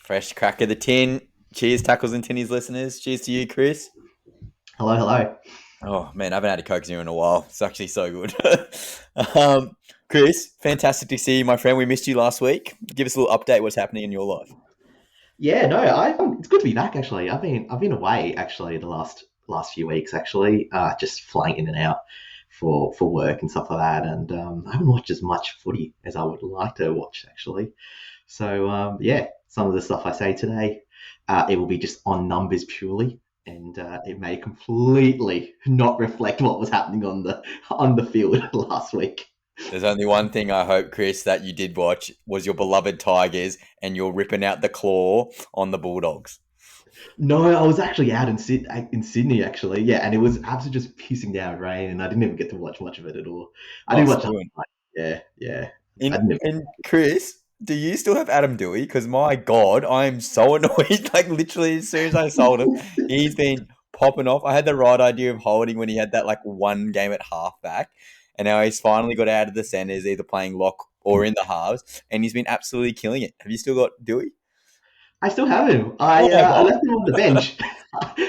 Fresh crack of the tin. Cheers, Tackles and Tinnies listeners. Cheers to you, Chris. Hello, hello. Oh, man, I haven't had a Coke Zero in a while. It's actually so good. um, Chris, fantastic to see you, my friend. We missed you last week. Give us a little update what's happening in your life. Yeah, no, it's good to be back. Actually, I've been away actually the last few weeks. Actually, just flying in and out for work and stuff like that, and I haven't watched as much footy as I would like to watch actually. So yeah, some of the stuff I say today, it will be just on numbers purely, and it may completely not reflect what was happening on the field last week. There's only one thing I hope, Chris, that you did watch was your beloved Tigers and you're ripping out the claw on the Bulldogs. No, I was actually out in Sydney actually. Yeah, and it was absolutely just pissing down rain, and I didn't even get to watch much of it at all. I Oh, didn't watch the fluent. highlight. Yeah, yeah. I In didn't. and Chris, do you still have Adam Dewey? Because my God, I am so annoyed. Like literally, as soon as I sold him, he's been popping off. I had the right idea of holding when he had that like one game at halfback, and now he's finally got out of the centres, either playing lock or in the halves, and he's been absolutely killing it. Have you still got Dewey? I still have him. Oh my I God. left him on the bench.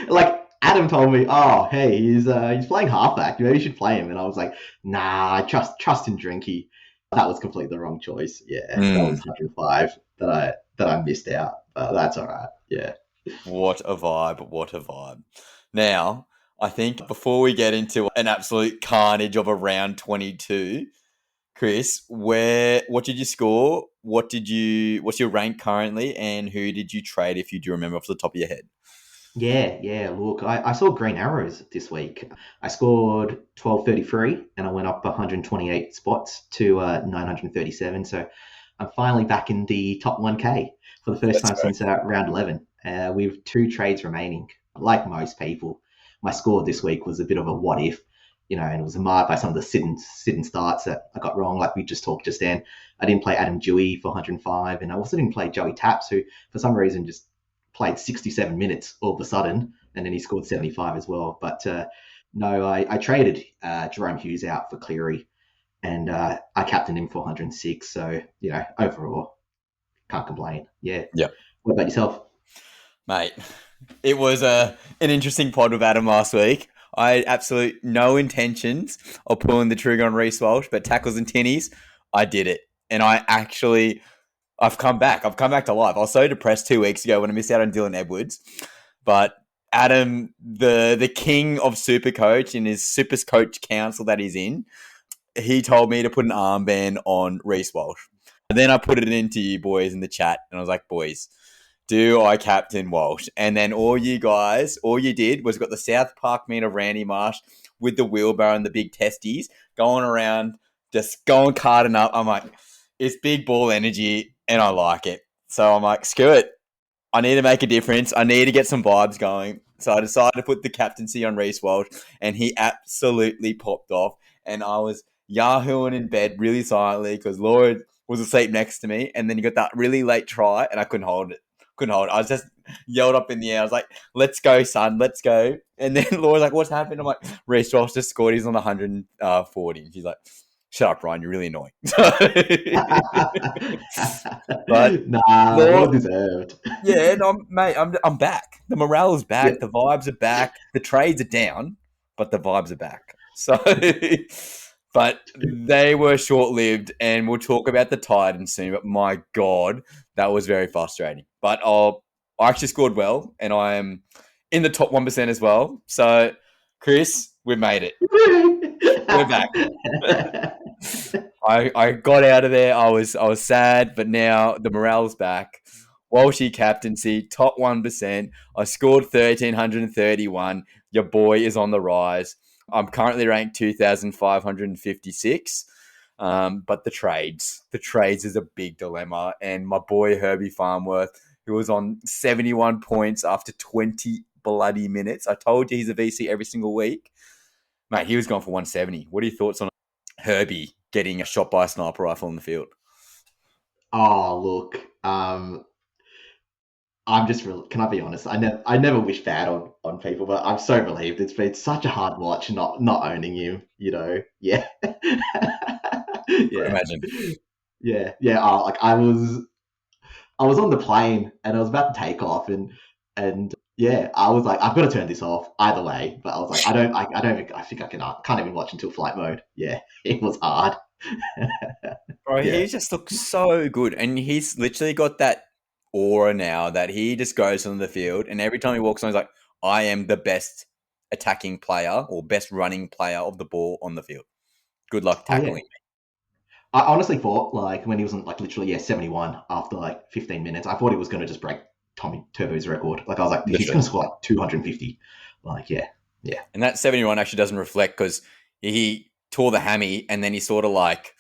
Like Adam told me, oh hey, he's playing halfback. Maybe you should play him. And I was like, nah, I trust in Drinky. That was completely the wrong choice. Yeah, that was Mm, 105 that I missed out. But that's all right. Yeah. what a vibe! What a vibe! Now, I think before we get into an absolute carnage of a round 22. Chris, what did you score? What's your rank currently, and who did you trade if you do remember off the top of your head? Yeah, yeah. Look, I saw green arrows this week. I scored 1233 and I went up 128 spots to 937. So I'm finally back in the top 1K for the first Let's time go. since round 11. With two trades remaining. Like most people, my score this week was a bit of a what if, and it was marred by some of the sit and starts that I got wrong, like we just talked just then. I didn't play Adam Dewey for 105, and I also didn't play Joey Taps, who for some reason just played 67 minutes all of a sudden, and then he scored 75 as well. But no, I traded Jerome Hughes out for Cleary, and I captained him for 106. So, overall, can't complain. Yeah. Yeah, What about yourself? mate. It was an interesting pod with Adam last week. I had absolute no intentions of pulling the trigger on Reece Walsh, but tackles and tinnies, I did it, and I've come back. I've come back to life. I was so depressed 2 weeks ago when I missed out on Dylan Edwards, but Adam, the king of Super Coach in his Super Coach Council that he's in, he told me to put an armband on Reece Walsh. And then I put it into you boys in the chat, and I was like, boys, do I captain Walsh? And then all you did was got the South Park meme of Randy Marsh with the wheelbarrow and the big testes going around, just going carting up. I'm like, it's big ball energy, and I like it. So I'm like, screw it. I need to make a difference. I need to get some vibes going. So I decided to put the captaincy on Reece Walsh, and he absolutely popped off. And I was yahooing in bed really silently because Laura was asleep next to me. And then he got that really late try, and I couldn't hold it. Couldn't hold it. I was just yelled up in the air. I was like, let's go, son. Let's go. And then Laura's like, what's happened? I'm like, Reece Walsh just scored. He's on 140. And she's like, shut up, Ryan. You're really annoying. But Nah, well Laura, deserved. yeah, no, mate, I'm back. The morale is Yeah. back. The vibes are back. The trades are down, but the vibes are back. So, but they were short lived, and we'll talk about the Titans soon. But my God, that was very frustrating. But I actually scored well, and I am in the top 1% as well. So, Chris, we made it. We're back. I got out of there. I was sad, but now the morale's back. Walshy captaincy, top 1%. I scored 1,331. Your boy is on the rise. I'm currently ranked 2,556. But the trades is a big dilemma. And my boy Herbie Farmworth, who was on 71 points after 20 bloody minutes. I told you he's a VC every single week. Mate, he was going for 170. What are your thoughts on Herbie getting a shot by a sniper rifle in the field? Oh, look. I'm just real. Can I be honest? I never wish bad on people, but I'm so relieved. It's been such a hard watch not owning him. Yeah, I yeah, imagine. yeah, yeah. Like I I was on the plane and I was about to take off, and yeah, I was like, I've got to turn this off either way. But I was like, I think I can. I can't even watch until flight mode. Yeah, it was hard. Bro, Yeah. he just looks so good. And he's literally got that aura now that he just goes on the field. And every time he walks on, he's like, I am the best attacking player or best running player of the ball on the field. Good luck Oh yeah. tackling I honestly thought like when he was like literally 71 after like 15 minutes, I thought he was going to just break Tommy Turbo's record. Like I was like, me. he's going to score like 250. Like yeah, yeah, And that 71 actually doesn't reflect because he tore the hammy and then he sort of like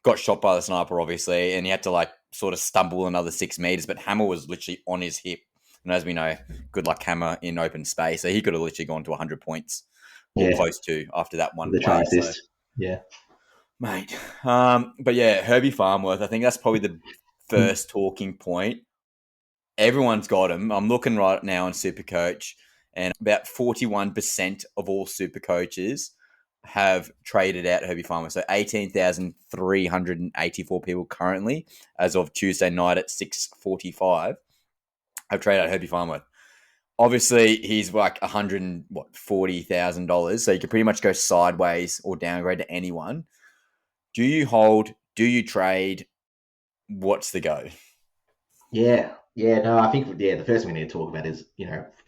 got shot by the sniper, obviously, and he had to like sort of stumble another 6 meters. But Hammer was literally on his hip. And as we know, good luck Hammer in open space. So he could have literally gone to 100 points or yeah. close to after that one The try play. So, assist. Yeah. mate. But yeah, Herbie Farmworth, I think that's probably the first talking point. Everyone's got him. I'm looking right now on Supercoach, and about 41% of all super coaches have traded out Herbie Farmer. So 18,384 people currently, as of Tuesday night at 6:45, have traded out Herbie Farmer. Obviously, he's like $140,000, so you can pretty much go sideways or downgrade to anyone. Do you hold? Do you trade? What's the go? Yeah, yeah, no, I think the first thing we need to talk about is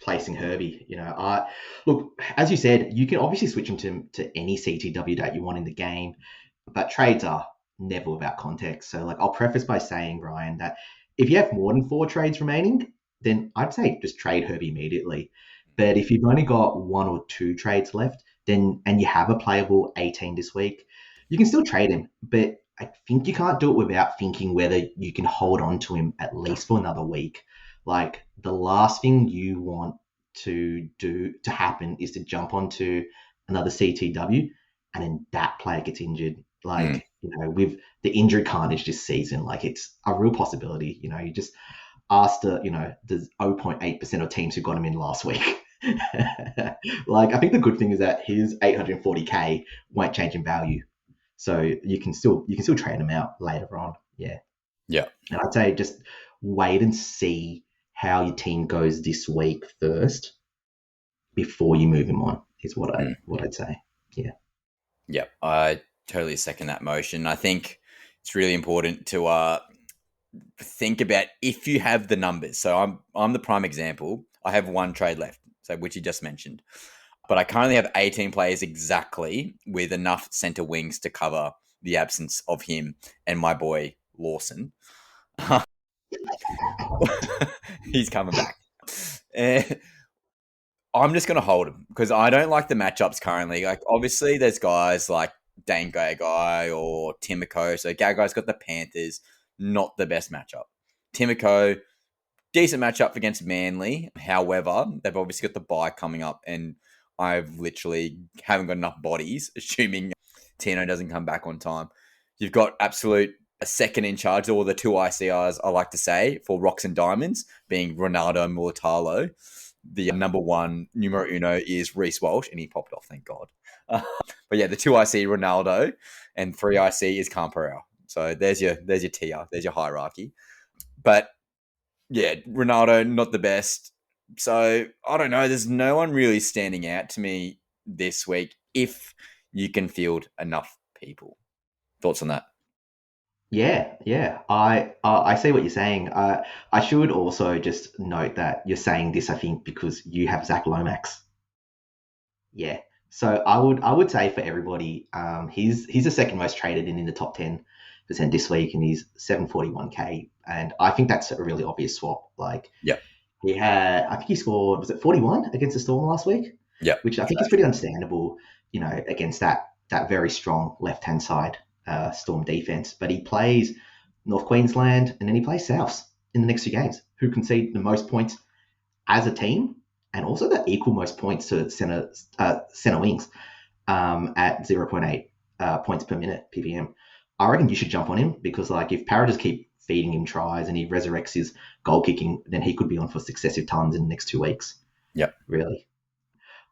placing Herbie. I look, as you said, you can obviously switch him to any CTW that you want in the game, but trades are never without context. So like I'll preface by saying, Ryan, that if you have more than 4 trades remaining, then I'd say just trade Herbie immediately. But if you've only got 1 or 2 trades left, then and you have a playable 18 this week, you can still trade him, but I think you can't do it without thinking whether you can hold on to him at least for another week. Like the last thing you want to happen is to jump onto another CTW and then that player gets injured. Mm. Like, with the injury carnage this season, like it's a real possibility. You just asked the 0.8% of teams who got him in last week. Like I think the good thing is that his 840k won't change in value. So you can still train them out later on. Yeah. Yeah. And I'd say just wait and see how your team goes this week first before you move him on, is what I'd say. Yeah. Yeah, I totally second that motion. I think it's really important to think about if you have the numbers. So I'm the prime example. I have 1 trade left, so which you just mentioned, but I currently have 18 players exactly with enough center wings to cover the absence of him and my boy Lawson. He's coming back. And I'm just going to hold him because I don't like the matchups currently. Like, obviously, there's guys like Dane Gagai or Timoko. So, Gagai's got the Panthers, not the best matchup. Timoko, decent matchup against Manly. However, they've obviously got the bye coming up, and I've literally haven't got enough bodies, assuming Tino doesn't come back on time. You've got absolute a second in charge, or the 2 ICRs, I like to say, for Rocks and Diamonds, being Ronaldo and Mulatalo. The number one numero uno is Reece Walsh, and he popped off, thank God. But yeah, the 2 IC Ronaldo, and 3 IC is Camperao. So there's your tier, there's your hierarchy. But yeah, Ronaldo not the best. So I don't know. There's no one really standing out to me this week. If you can field enough people, thoughts on that? Yeah, yeah. I see what you're saying. I should also just note that you're saying this, I think, because you have Zach Lomax. Yeah. So I would say for everybody, he's the second most traded in the top 10% this week, and he's 741k, and I think that's a really obvious swap. Like Yeah, I think he scored, was it 41 against the Storm last week, yeah, which I think is pretty understandable, against that very strong left hand side Storm defense. But he plays North Queensland and then he plays Souths in the next 2 games, who concede the most points as a team, and also the equal most points to center wings at 0.8 points per minute PPM. I reckon you should jump on him because, like, if Para just keep feeding him tries and he resurrects his goal kicking, then he could be on for successive tons in the next 2 weeks. yeah. Really.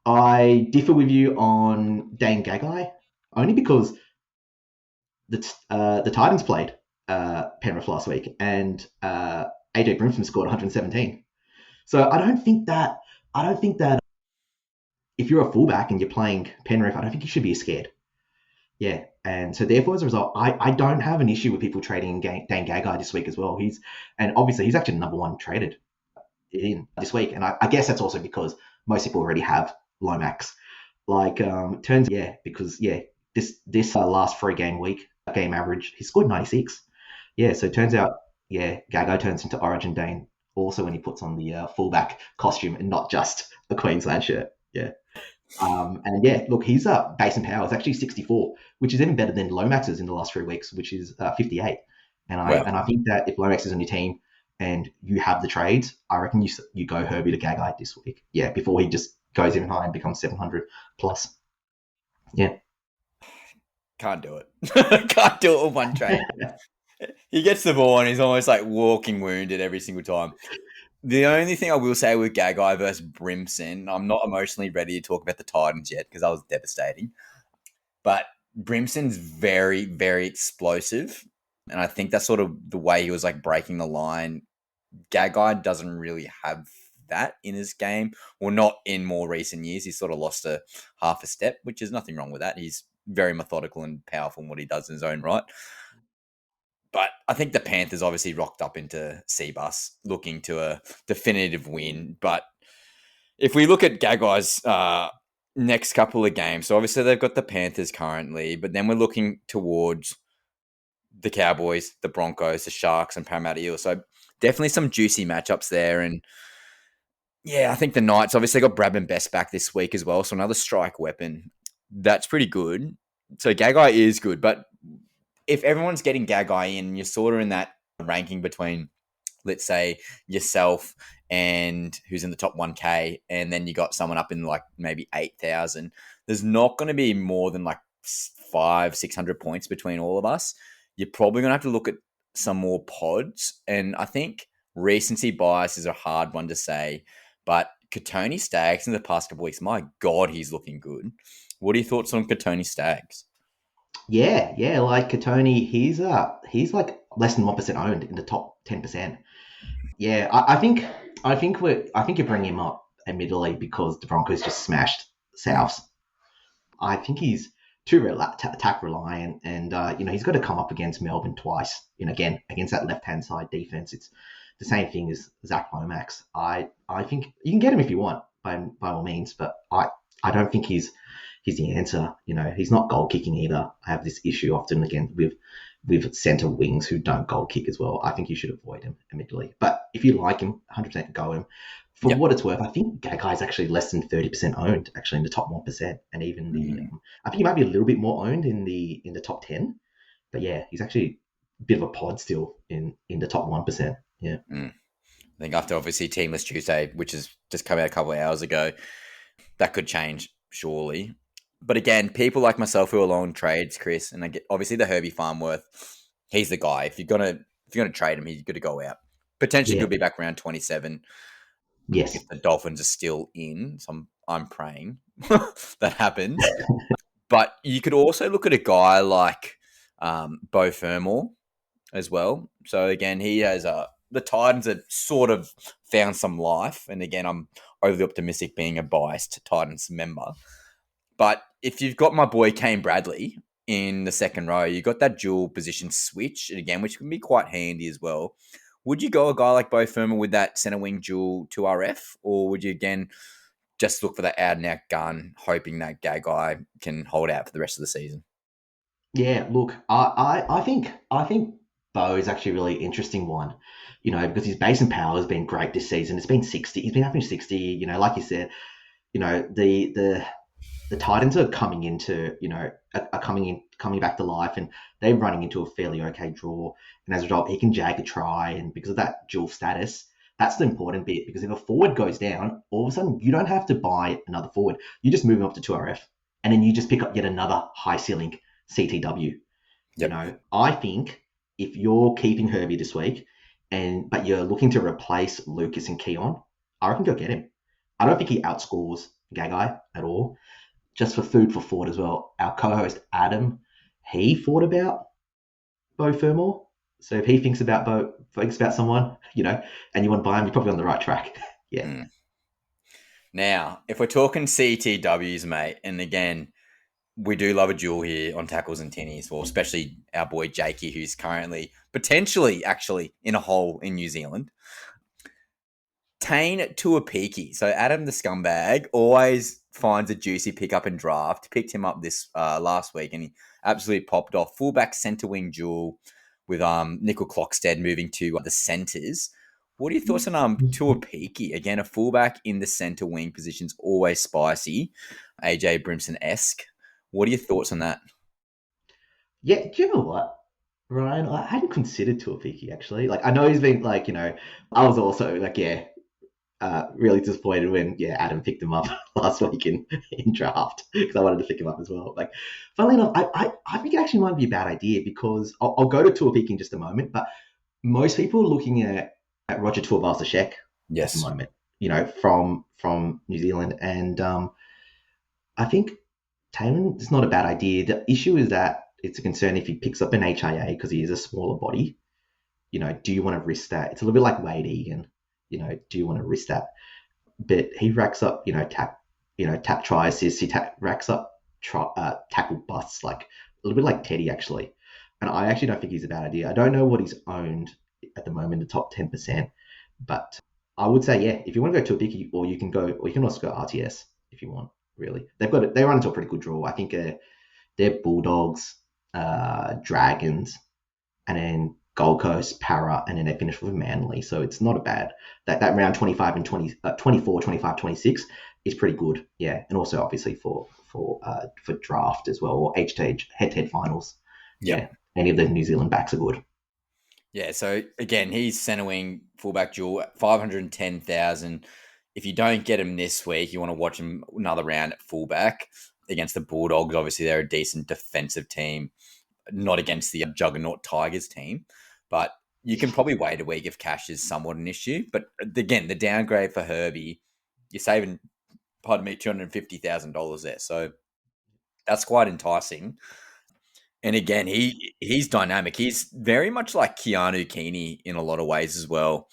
I differ with you on Dane Gagai only because the Titans played Penrith last week, and AJ Brimson scored 117. So I don't think that if you're a fullback and you're playing Penrith, I don't think you should be scared. Yeah. And so therefore, as a result, I don't have an issue with people trading Dane Gagai this week as well. And obviously he's actually the number one traded in this week. And I guess that's also because most people already have Lomax. Because this last 3 game week, game average, he scored 96. Yeah, so it turns out, Gagai turns into Origin Dane also when he puts on the fullback costume and not just the Queensland shirt. Yeah. And yeah, look, his base and power is actually 64, which is even better than Lomax's in the last 3 weeks, which is 58. Wow. And I think that if Lomax is on your team and you have the trades, I reckon you go Herbie to Gagai this week. Yeah, before he just goes even higher and becomes 700 plus. Yeah. Can't do it. Can't do it with one trade. He gets the ball and he's almost like walking wounded every single time. The only thing I will say with Gagai versus Brimson, I'm not emotionally ready to talk about the Titans yet because that was devastating. But Brimson's very, very explosive. And I think that's sort of the way he was like breaking the line. Gagai doesn't really have that in his game. Well, not in more recent years. He's sort of lost a half a step, which is nothing wrong with that. He's very methodical and powerful in what he does in his own right. But I think the Panthers obviously rocked up into Seabus looking to a definitive win. But if we look at Gagai's next couple of games, so obviously they've got the Panthers currently, but then we're looking towards the Cowboys, the Broncos, the Sharks, and Parramatta Eels. So definitely some juicy matchups there. And yeah, I think the Knights obviously got Bradman Best back this week as well. So another strike weapon. That's pretty good. So Gagai is good. But if everyone's getting Gagai in, you're sort of in that ranking between, let's say, yourself and who's in the top 1K, and then you got someone up in like maybe 8,000. There's not going to be more than like 500-600 points between all of us. You're probably going to have to look at some more pods. And I think recency bias is a hard one to say, but Katoni Staggs in the past couple of weeks, my God, he's looking good. What are your thoughts on Katoni Staggs? Yeah, like Katoni, he's like less than 1% owned in the top 10%. Yeah, I think you bring him up admittedly because the Broncos just smashed Souths. I think he's too attack reliant, and he's got to come up against Melbourne twice. Again against that left hand side defense, it's the same thing as Zach Lomax. I think you can get him if you want by all means, but I don't think he's the answer. He's not goal kicking either. I have this issue often again with centre wings who don't goal kick as well. I think you should avoid him admittedly. But if you like him, 100% go him. For what it's worth, I think Gagai is actually less than 30% owned, actually in the top 1%, and even I think he might be a little bit more owned in the top 10. But yeah, he's actually a bit of a pod still in the top 1%. Yeah. I think after obviously Teamless Tuesday, which has just come out a couple of hours ago, that could change surely. But again, people like myself who are long trades, Chris, and I get obviously the Herbie Farnworth, he's the guy. If you're gonna trade him, he's got to go out. Potentially, Yeah. he'll be back around 27 Yes. if the Dolphins are still in. So I'm praying that happens. But you could also look at a guy like Beau Fermor as well. So again, he has the Titans have sort of found some life. And again, I'm overly optimistic being a biased Titans member. But if you've got my boy Kane Bradley in the second row, you've got that dual position switch, again, which can be quite handy as well. Would you go a guy like Beau Fermor with that centre wing dual 2RF? Or would you, again, just look for that out and out gun, hoping that Gagai can hold out for the rest of the season? Yeah, look, I think Bo is actually a really interesting one, because his base and power has been great this season. It's been 60. He's been averaging 60. Like you said, the Titans are coming into, are coming back to life, and they're running into a fairly okay draw. And as a result, he can jag a try, and because of that dual status, that's the important bit. Because if a forward goes down, all of a sudden you don't have to buy another forward. You just move him up to 2RF, and then you just pick up yet another high ceiling CTW. Yep. I think if you're keeping Herbie this week, but you're looking to replace Lucas and Keon, I reckon go get him. I don't think he outscores Gagai at all. Just for food for thought as well, our co-host Adam, he thought about Beau Fermor, So if he thinks about someone, and you want to buy him, you're probably on the right track. Yeah. Mm. Now, if we're talking CTWs, mate, and again, we do love a duel here on tackles and tinnies, well, especially our boy Jakey, who's currently potentially actually in a hole in New Zealand. Taine Tuipiki. So Adam the scumbag always finds a juicy pickup and draft. Picked him up this last week, and he absolutely popped off. Fullback centre wing duel with Nickel Clockstead moving to the centres. What are your thoughts on Tuipiki? Again, a fullback in the centre wing position's always spicy. AJ Brimson esque. What are your thoughts on that? Yeah, do you know what, Ryan? I hadn't considered Tuapiki actually. Like, I know he's been like, I was also like, yeah, really disappointed when Adam picked him up last week in draft because I wanted to pick him up as well. Like, funnily enough, I think it actually might be a bad idea because I'll go to Tuapiki in just a moment, but most people are looking at Roger Tuivasa-Sheck at the Yes. moment, from New Zealand, and I think Taylor is not a bad idea. The issue is that it's a concern if he picks up an HIA because he is a smaller body. Do you want to risk that? It's a little bit like Wade Egan. Do you want to risk that? But he racks up, tap try assists. He racks up tackle busts, like a little bit like Teddy actually. And I actually don't think he's a bad idea. I don't know what he's owned at the moment, the top 10%, but I would say if you want to go to a biggie, or you can also go RTS if you want. Really, they run into a pretty good draw. I think they're Bulldogs, Dragons, and then Gold Coast, Para, and then they finish with Manly. So it's not a bad. That round 25 and 24, 25, 26 is pretty good. Yeah, and also obviously for draft as well, or head-to-head finals. Yep. Yeah, any of the New Zealand backs are good. Yeah, so again, he's centre wing fullback duel at 510,000. If you don't get him this week, you want to watch him another round at fullback against the Bulldogs. Obviously, they're a decent defensive team, not against the juggernaut Tigers team. But you can probably wait a week if cash is somewhat an issue. But again, the downgrade for Herbie, you're saving, pardon me, $250,000 there. So that's quite enticing. And again, he's dynamic. He's very much like Keanu Keeney in a lot of ways as well,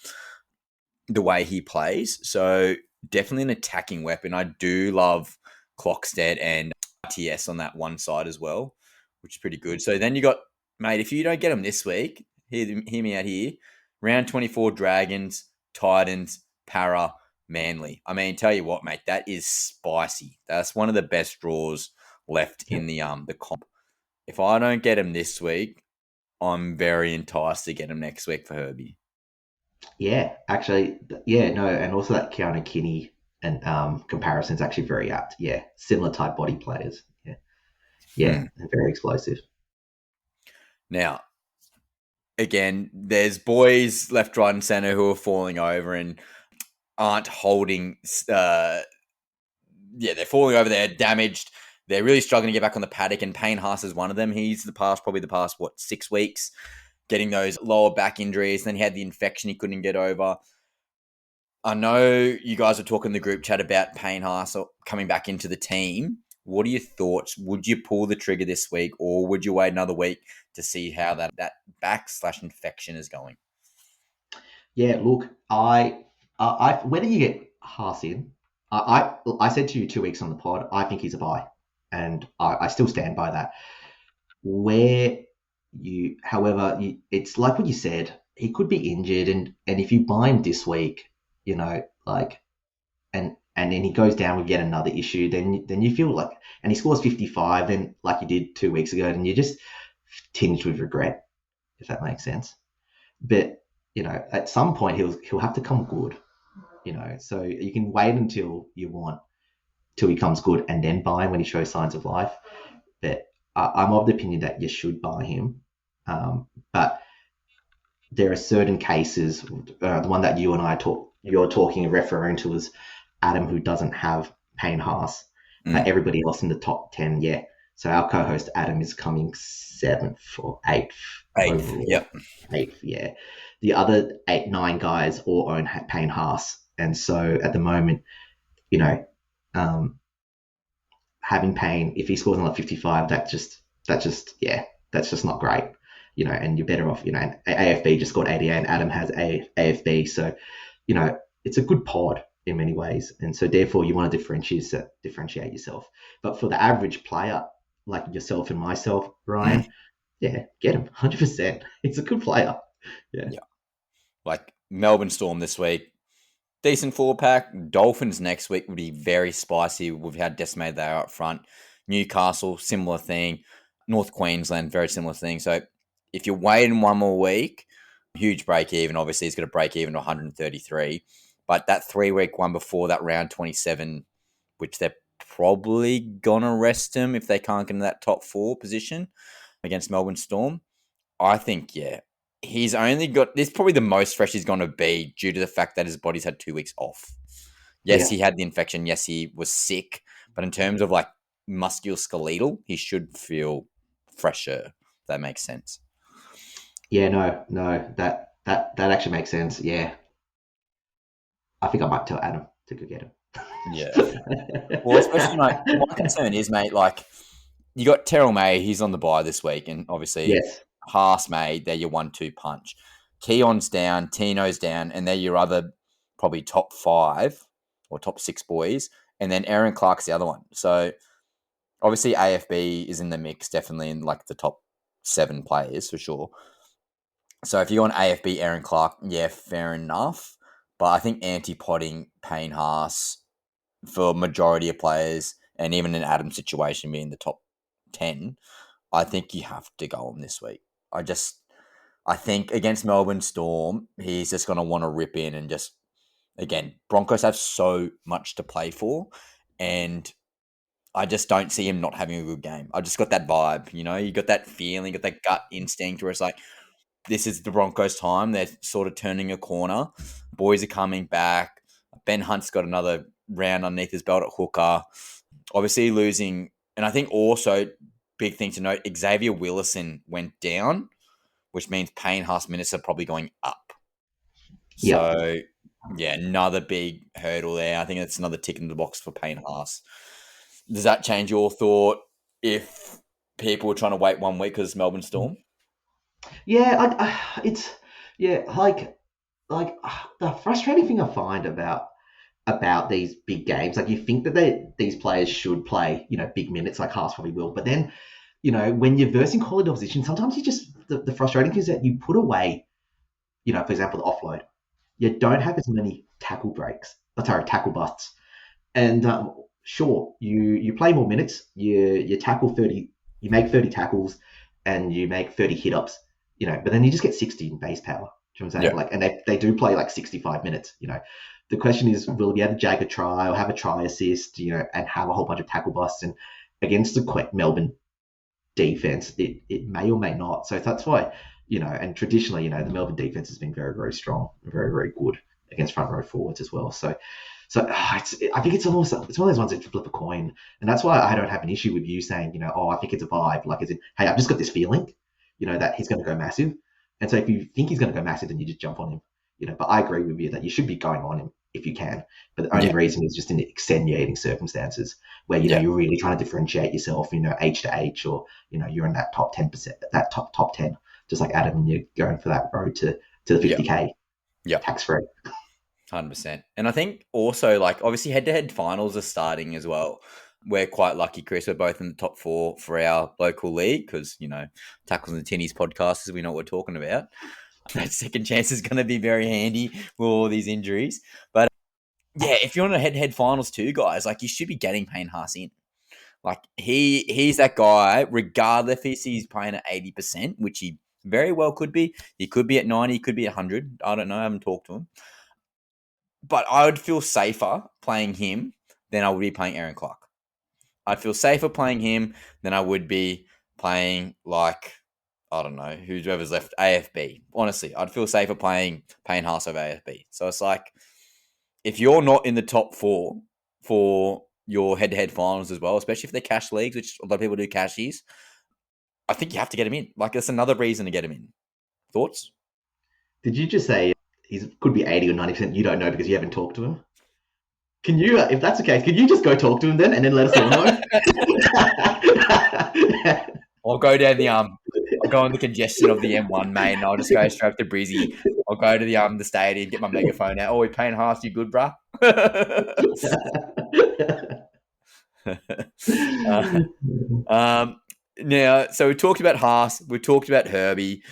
the way he plays. So definitely an attacking weapon. I do love Clockstead and RTS on that one side as well, which is pretty good. So then you got, mate, if you don't get him this week, hear me out here. Round 24, Dragons, Titans, Para, Manly. I mean, tell you what, mate, that is spicy. That's one of the best draws left in the comp. If I don't get him this week, I'm very enticed to get him next week for Herbie. Yeah, actually, no, and also that Keanu Kinney and comparison is actually very apt. Yeah, similar type body players. Yeah, and very explosive. Now, again, there's boys left, right, and center who are falling over and aren't holding. They're falling over. They're damaged. They're really struggling to get back on the paddock, and Payne Haas is one of them. He's probably the past 6 weeks, getting those lower back injuries. Then he had the infection he couldn't get over. I know you guys were talking in the group chat about Payne Haas coming back into the team. What are your thoughts? Would you pull the trigger this week, or would you wait another week to see how that back/infection is going? Yeah, look, whether you get Haas in, I said to you 2 weeks on the pod, I think he's a buy, and I still stand by that. However, it's like what you said, he could be injured, and if you buy him this week, like, and then he goes down with yet another issue, then you feel like, and he scores 55, then like you did 2 weeks ago, and you're just tinged with regret, if that makes sense. But at some point he'll have to come good, so you can wait until till he comes good and then buy him when he shows signs of life. But I'm of the opinion that you should buy him. But there are certain cases, the one that you're talking and referring to is Adam, who doesn't have Payne Haas. Everybody else in the top 10, yeah. So our co-host Adam is coming 7th or 8th. Overall. Yep. 8th, yeah. The other 8, 9 guys all own Payne Haas. And so at the moment, having Payne, if he scores another 55, that's just not great. and you're better off, and AFB just scored 88 and Adam has AFB. So, it's a good pod in many ways. And so therefore you want to differentiate yourself. But for the average player, like yourself and myself, Ryan, yeah, get him 100%. It's a good player. Yeah. Like Melbourne Storm this week, decent 4-pack. Dolphins next week would be very spicy with how decimated they are up front. Newcastle, similar thing. North Queensland, very similar thing. So if you're waiting one more week, huge break even. Obviously, it's going to break even to 133. But that 3-week one before that round 27, which they're probably going to rest him if they can't get in that top 4 position against Melbourne Storm. I think, he's only got this, probably the most fresh he's going to be due to the fact that his body's had 2 weeks off. Yes, he had the infection. Yes, he was sick. But in terms of like musculoskeletal, he should feel fresher. If that makes sense. Yeah, no, that actually makes sense. Yeah. I think I might tell Adam to go get him. Yeah. Well, especially my concern is, mate, like you got Terrell May, he's on the bye this week, and obviously Yes. Haas May, they're your 1-2 punch. Keon's down, Tino's down, and they're your other probably top 5 or top 6 boys, and then Aaron Clark's the other one. So obviously AFB is in the mix, definitely in like the top 7 players for sure. So if you're on AFB, Aaron Clark, yeah, fair enough. But I think anti-potting Payne Haas for majority of players, and even in Adam's situation being the top 10, I think you have to go on this week. I think against Melbourne Storm, he's just going to want to rip in and just, again, Broncos have so much to play for, and I just don't see him not having a good game. I just got that vibe, you got that feeling, got that gut instinct where it's like, this is the Broncos' time. They're sort of turning a corner. Boys are coming back. Ben Hunt's got another round underneath his belt at hooker. Obviously losing, and I think also big thing to note, Xavier Willison went down, which means Payne Haas minutes are probably going up. So, another big hurdle there. I think that's another tick in the box for Payne Haas. Does that change your thought if people were trying to wait 1 week because it's Melbourne Storm? Yeah, like the frustrating thing I find about these big games, like you think that these players should play, big minutes, like Haas probably will, but then, when you're versing quality opposition, sometimes you just the frustrating thing is that you put away, for example, the offload. You don't have as many tackle busts, and sure, you play more minutes, you tackle 30, you make 30 tackles, and you make 30 hit ups. But then you just get 60 in base power. Do you know what I'm saying? Like, and they do play like 65 minutes. The question is, will he be able to jag a try or have a try assist, and have a whole bunch of tackle busts? And against the Melbourne defense, it may or may not. So that's why, and traditionally, the Melbourne defense has been very, very strong, very, very good against front row forwards as well. So I think it's one of those ones that you flip a coin, and that's why I don't have an issue with you saying, I think it's a vibe. Like, as in, hey, I've just got this feeling, that he's going to go massive. And so if you think he's going to go massive, then you just jump on him. But I agree with you that you should be going on him if you can. But the only reason is just in extenuating circumstances where you're really trying to differentiate yourself, H to H, or you're in that top 10%, that top 10, just like Adam, and you're going for that road to the 50K, tax free. 100%. And I think also, like, obviously head-to-head finals are starting as well. We're quite lucky, Chris. We're both in the top 4 for our local league because, Tackles and Tinnies podcasters, we know what we're talking about. That second chance is going to be very handy with all these injuries. But, if you're on a head-to-head finals too, guys, like, you should be getting Payne Haas in. Like, he's that guy, regardless if he's playing at 80%, which he very well could be. He could be at 90, he could be at 100. I don't know. I haven't talked to him. But I would feel safer playing him than I would be playing Aaron Clark. I'd feel safer playing him than I would be playing, like, I don't know, whoever's left, AFB. Honestly, I'd feel safer playing Payne Haas over AFB. So it's like, if you're not in the top 4 for your head-to-head finals as well, especially if they're cash leagues, which a lot of people do cashies, I think you have to get him in. Like, that's another reason to get him in. Thoughts? Did you just say he could be 80 or 90%? You don't know because you haven't talked to him? Can you, if that's the case, can you just go talk to him then and then let us all know? I'll go down the I'll go on the congestion of the M1, mate, and I'll just go straight to Brizzy. I'll go to the stadium, get my megaphone out. Oh, we're paying half. You good, bruh? Now, so we talked about Haas. We talked about Herbie.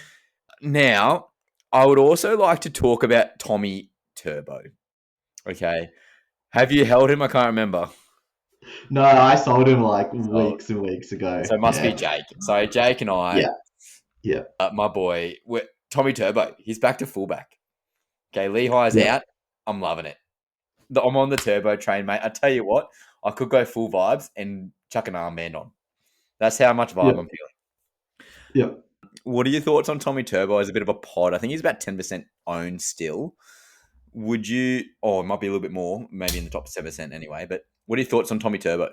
Now, I would also like to talk about Tommy Turbo. Okay. Have you held him? I can't remember. No, I sold him like So, weeks and weeks ago. so it must be Yeah, Jake. So Jake and I, yeah, yeah, my boy, Tommy Turbo, he's back to fullback. Okay, Lehigh's yeah. out. I'm loving it. I'm on the Turbo train, mate. I tell you what, I could go full vibes and chuck an armband on. That's how much vibe Yeah, I'm feeling. yeah. What are your thoughts on Tommy Turbo as a bit of a pod? I think he's about 10% owned still. Would you, oh, it might be a little bit more, maybe in the top 7% anyway, but what are your thoughts on Tommy Turbo?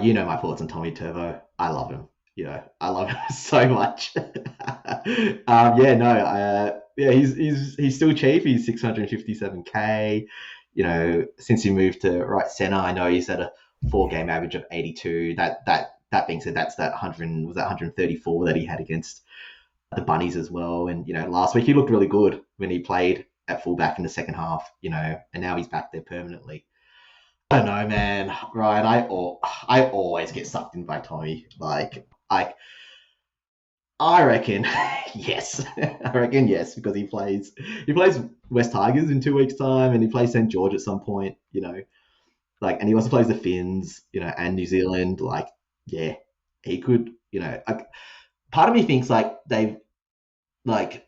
You know my thoughts on Tommy Turbo. I love him. You know, I love him so much. Yeah, no, yeah, he's still cheap. He's 657K. You know, since he moved to right center, I know he's at a 4 game average of 82. That being said, that's that 100 was that 134 that he had against the Bunnies as well. And you know, last week he looked really good when he played at fullback in the second half. You know, and now he's back there permanently. I don't know, man. Ryan, I always get sucked in by Tommy. I reckon yes. I reckon yes, because he plays West Tigers in 2 weeks' time, and he plays St. George at some point. You know, and he also plays the Finns. You know, and New Zealand. Yeah, he could. You know, part of me thinks they've like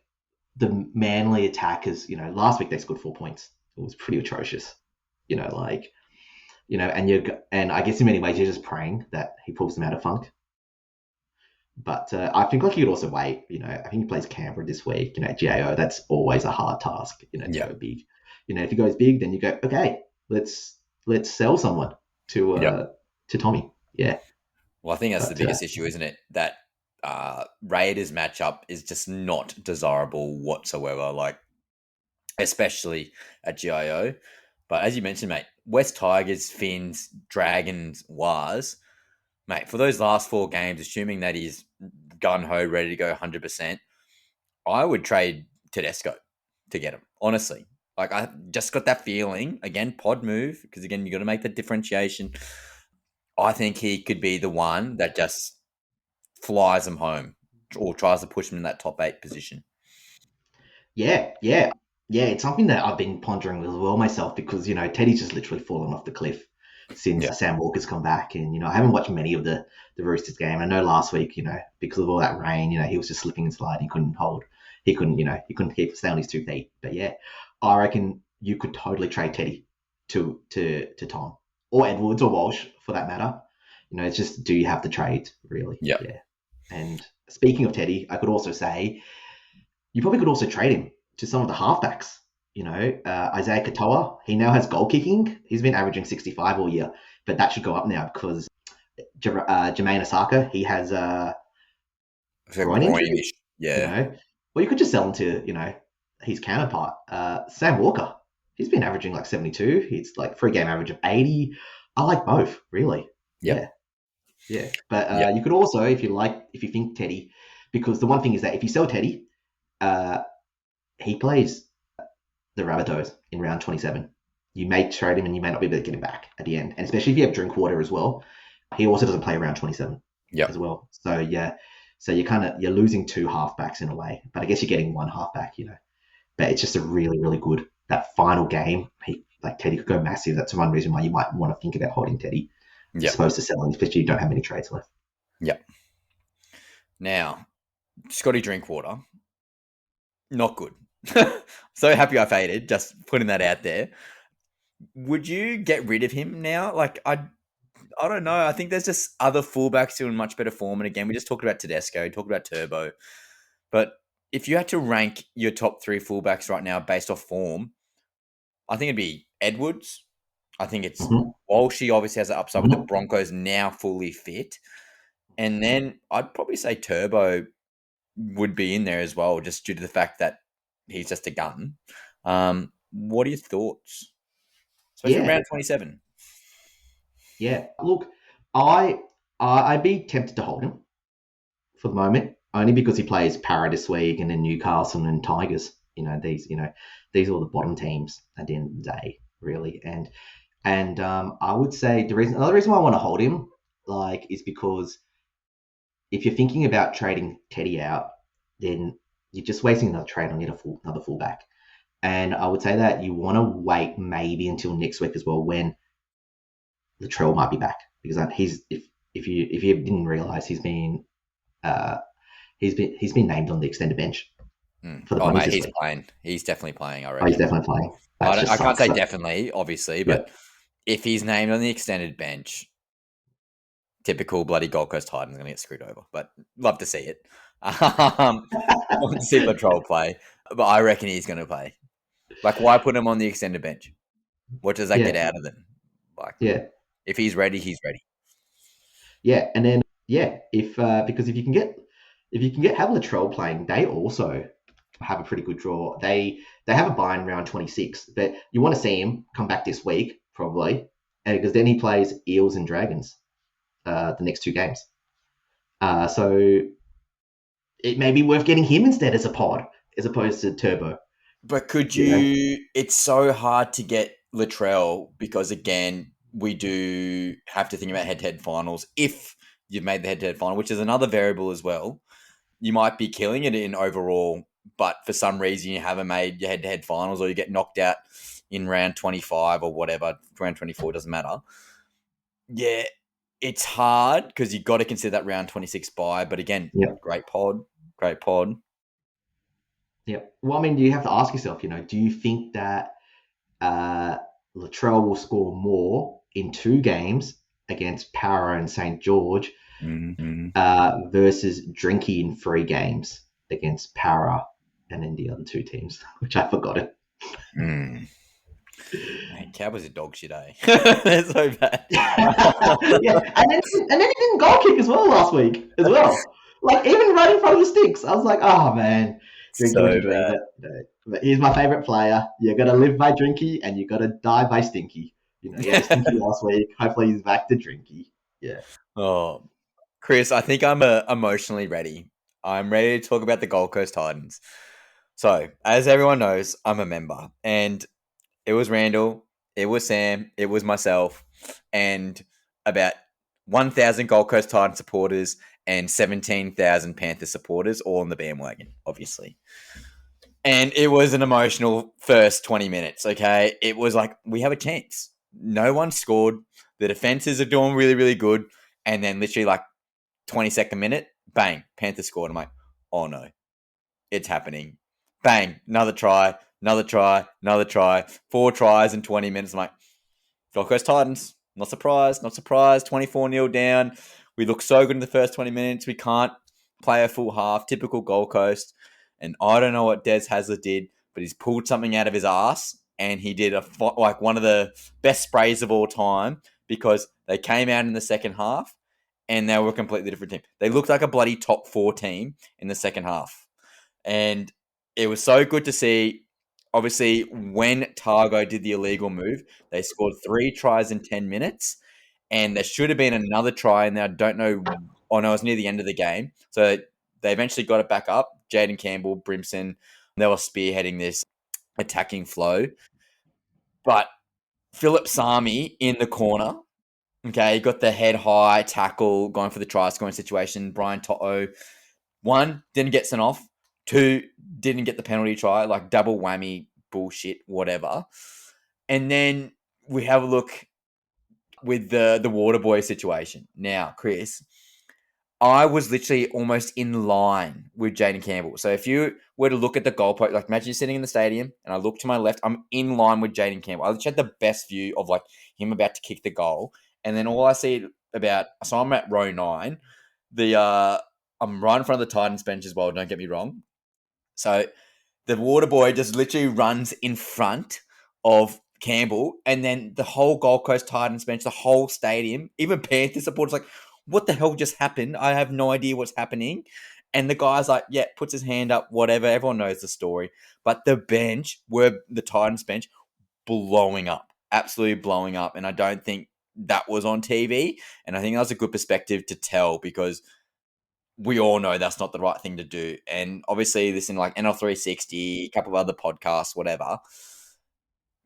the Manly attackers. You know, last week they scored 4 points. It was pretty atrocious. You know, and I guess in many ways you're just praying that he pulls them out of funk. But I think he could also wait. You know, I think he plays Canberra this week. You know, GAO, that's always a hard task. You know, to go big. You know, if he goes big, then you go, okay, let's sell someone to Tommy. Yeah. Well, I think that's the biggest issue, isn't it? That Raiders matchup is just not desirable whatsoever. Like, especially at GIO. But as you mentioned, mate, West Tigers, Finns, Dragons, Wars, mate, for those last 4 games, assuming that he's gun-ho, ready to go 100%, I would trade Tedesco to get him, honestly. Like, I just got that feeling, again, pod move, because, again, you got to make that differentiation. I think he could be the one that just flies them home or tries to push them in that top 8 position. Yeah, yeah. Yeah, it's something that I've been pondering as well myself because, you know, Teddy's just literally fallen off the cliff since Sam Walker's come back. And, you know, I haven't watched many of the Roosters game. I know last week, you know, because of all that rain, you know, he was just slipping and sliding. He couldn't stay on his 2 feet. But yeah, I reckon you could totally trade Teddy to Tom or Edwards or Walsh for that matter. You know, it's just, do you have the trade really? Yeah. And speaking of Teddy, I could also say you probably could also trade him to some of the halfbacks. You know, Isaiah Katoa, he now has goal kicking. He's been averaging 65 all year, but that should go up now because Jermaine Osaka, he has groin injury. Yeah. You know, well, you could just sell him to, you know, his counterpart, Sam Walker. He's been averaging like 72. He's like 3 game average of 80. I like both, really. Yep. Yeah. But you could also, if you think Teddy, because the one thing is that if you sell Teddy, he plays the Rabbitohs in round 27. You may trade him and you may not be able to get him back at the end. And especially if you have Drinkwater as well, he also doesn't play round 27 as well. So yeah, so you're losing 2 halfbacks in a way, but I guess you're getting 1 halfback, you know. But it's just a really, really good, that final game, Teddy could go massive. That's one reason why you might want to think about holding Teddy as opposed to selling, especially you don't have many trades left. Yep. Now, Scotty Drinkwater, not good. So happy I faded, just putting that out there. Would you get rid of him now? Like, I don't know. I think there's just other fullbacks who are in much better form. And again, we just talked about Tedesco, talked about Turbo. But if you had to rank your top 3 fullbacks right now based off form, I think it'd be Edwards. I think it's Walsh. He obviously has an upside with the Broncos now fully fit. And then I'd probably say Turbo would be in there as well, just due to the fact that he's just a gun. What are your thoughts? Especially round 27. Yeah. Look, I'd be tempted to hold him. for the moment, only because he plays Para this week and then Newcastle and Tigers. These are all the bottom teams at the end of the day, really. And I would say another reason why I want to hold him, is because if you're thinking about trading Teddy out, then you're just wasting another trade on another fullback. And I would say that you want to wait maybe until next week as well, when Latrell might be back, because if you didn't realize, uh, he's been named on the extended bench for the Oh, bunnies mate, this he's week. playing. He's definitely playing, I Oh, he's reckon. definitely playing. That just I can't sucks. say But definitely, obviously, yeah, but if he's named on the extended bench, typical bloody Gold Coast Titans going to get screwed over. But love to see it. Want to see Latrell play, but I reckon he's going to play. Like, why put him on the extended bench? What does that get yeah, out of them? Like, yeah, if he's ready, he's ready. yeah. And then if because if you can get have Latrell playing, they also have a pretty good draw. They have a bye in round 26, but you want to see him come back this week probably, because then he plays Eels and Dragons the next two games. So it may be worth getting him instead as a pod as opposed to Turbo. But could You know, you? It's so hard to get Latrell because, again, we do have to think about head-to-head finals. If you've made the head-to-head final, which is another variable as well, you might be killing it in overall, but for some reason you haven't made your head-to-head finals, or you get knocked out in round 25 or whatever, round 24, doesn't matter. Yeah, it's hard because you've got to consider that round 26 bye. But again, yeah, great pod, great pod. yeah. Well, I mean, you have to ask yourself, do you think that uh, Latrell will score more in two games against Para and St. George Mm-hmm. versus Drinky in three games against Para and then the other two teams, which I forgot it. Mm. Man, Cowboys are dog shit, eh? They're so bad. Yeah, and then he didn't goal kick as well last week as well. Like, even right in front of the sticks, I was like, oh man, Drinky, what So you doing? bad. But he's my favorite player. You got to live by Drinky and you got to die by Stinky. He had a Stinky last week. Hopefully he's back to Drinky. Yeah. Oh, Chris, I think I'm emotionally ready. I'm ready to talk about the Gold Coast Titans. So, as everyone knows, I'm a member, and it was Randall, it was Sam, it was myself, and about 1,000 Gold Coast Titan supporters and 17,000 Panther supporters, all on the bandwagon, obviously. And it was an emotional first 20 minutes, okay? It was like, we have a chance. No one scored. The defenses are doing really, really good. And then literally like 22nd minute, bang, Panthers scored. I'm like, oh no, it's happening. Bang, another try, another try, another try. 4 tries in 20 minutes. I'm like, Gold Coast Titans, not surprised, not surprised. 24-0 down. We look so good in the first 20 minutes. We can't play a full half. Typical Gold Coast. And I don't know what Des Hasler did, but he's pulled something out of his ass, and he did like one of the best sprays of all time, because they came out in the second half and they were a completely different team. They looked like a bloody top 4 team in the second half. And it was so good to see. Obviously, when Targo did the illegal move, they scored 3 tries in 10 minutes, and there should have been another try. And I don't know. Oh no, it was near the end of the game. So they eventually got it back up. Jaden Campbell, Brimson, they were spearheading this attacking flow. But Philip Sami in the corner, okay, got the head high tackle, going for the try scoring situation. Brian To'o, 1, didn't get sent off. 2, didn't get the penalty try, like double whammy bullshit, whatever. And then we have a look with the water boy situation. Now, Chris, I was literally almost in line with Jaden Campbell. So if you were to look at the goalpost, like imagine you're sitting in the stadium and I look to my left, I'm in line with Jaden Campbell. I literally had the best view of like him about to kick the goal. And then all I see about, so I'm at row 9. I'm right in front of the Titans bench as well, don't get me wrong. So the water boy just literally runs in front of Campbell, and then the whole Gold Coast Titans bench, the whole stadium, even Panther supporters, like, what the hell just happened? I have no idea what's happening. And the guy's like, yeah, puts his hand up, whatever. Everyone knows the story. But the Titans bench, blowing up, absolutely blowing up. And I don't think that was on TV. And I think that was a good perspective to tell, because we all know that's not the right thing to do. And obviously, listen, like NL360, a couple of other podcasts, whatever,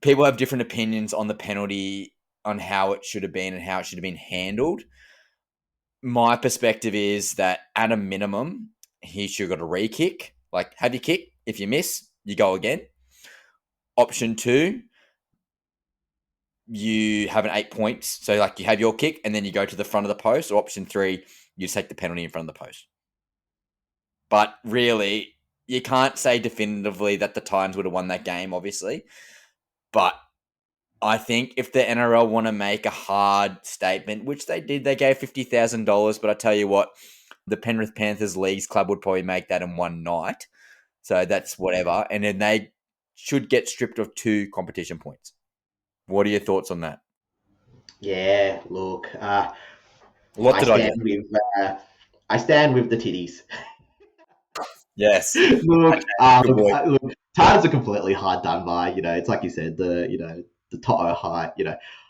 people have different opinions on the penalty, on how it should have been and how it should have been handled. My perspective is that at a minimum, he should have got a re-kick. Like, have your kick. If you miss, you go again. Option 2, you have an 8 points. So, like, you have your kick and then you go to the front of the post. Or option 3, you take the penalty in front of the post. But really, you can't say definitively that the Titans would have won that game, obviously. But I think if the NRL want to make a hard statement, which they did, they gave $50,000. But I tell you what, the Penrith Panthers Leagues Club would probably make that in one night. So that's whatever. And then they should get stripped of 2 competition points. What are your thoughts on that? Yeah, look, What I did I get? stand with I stand with the Tinnies. Yes. Look, Okay, good boy. look, Titans are completely hard done by. It's like you said, the Toto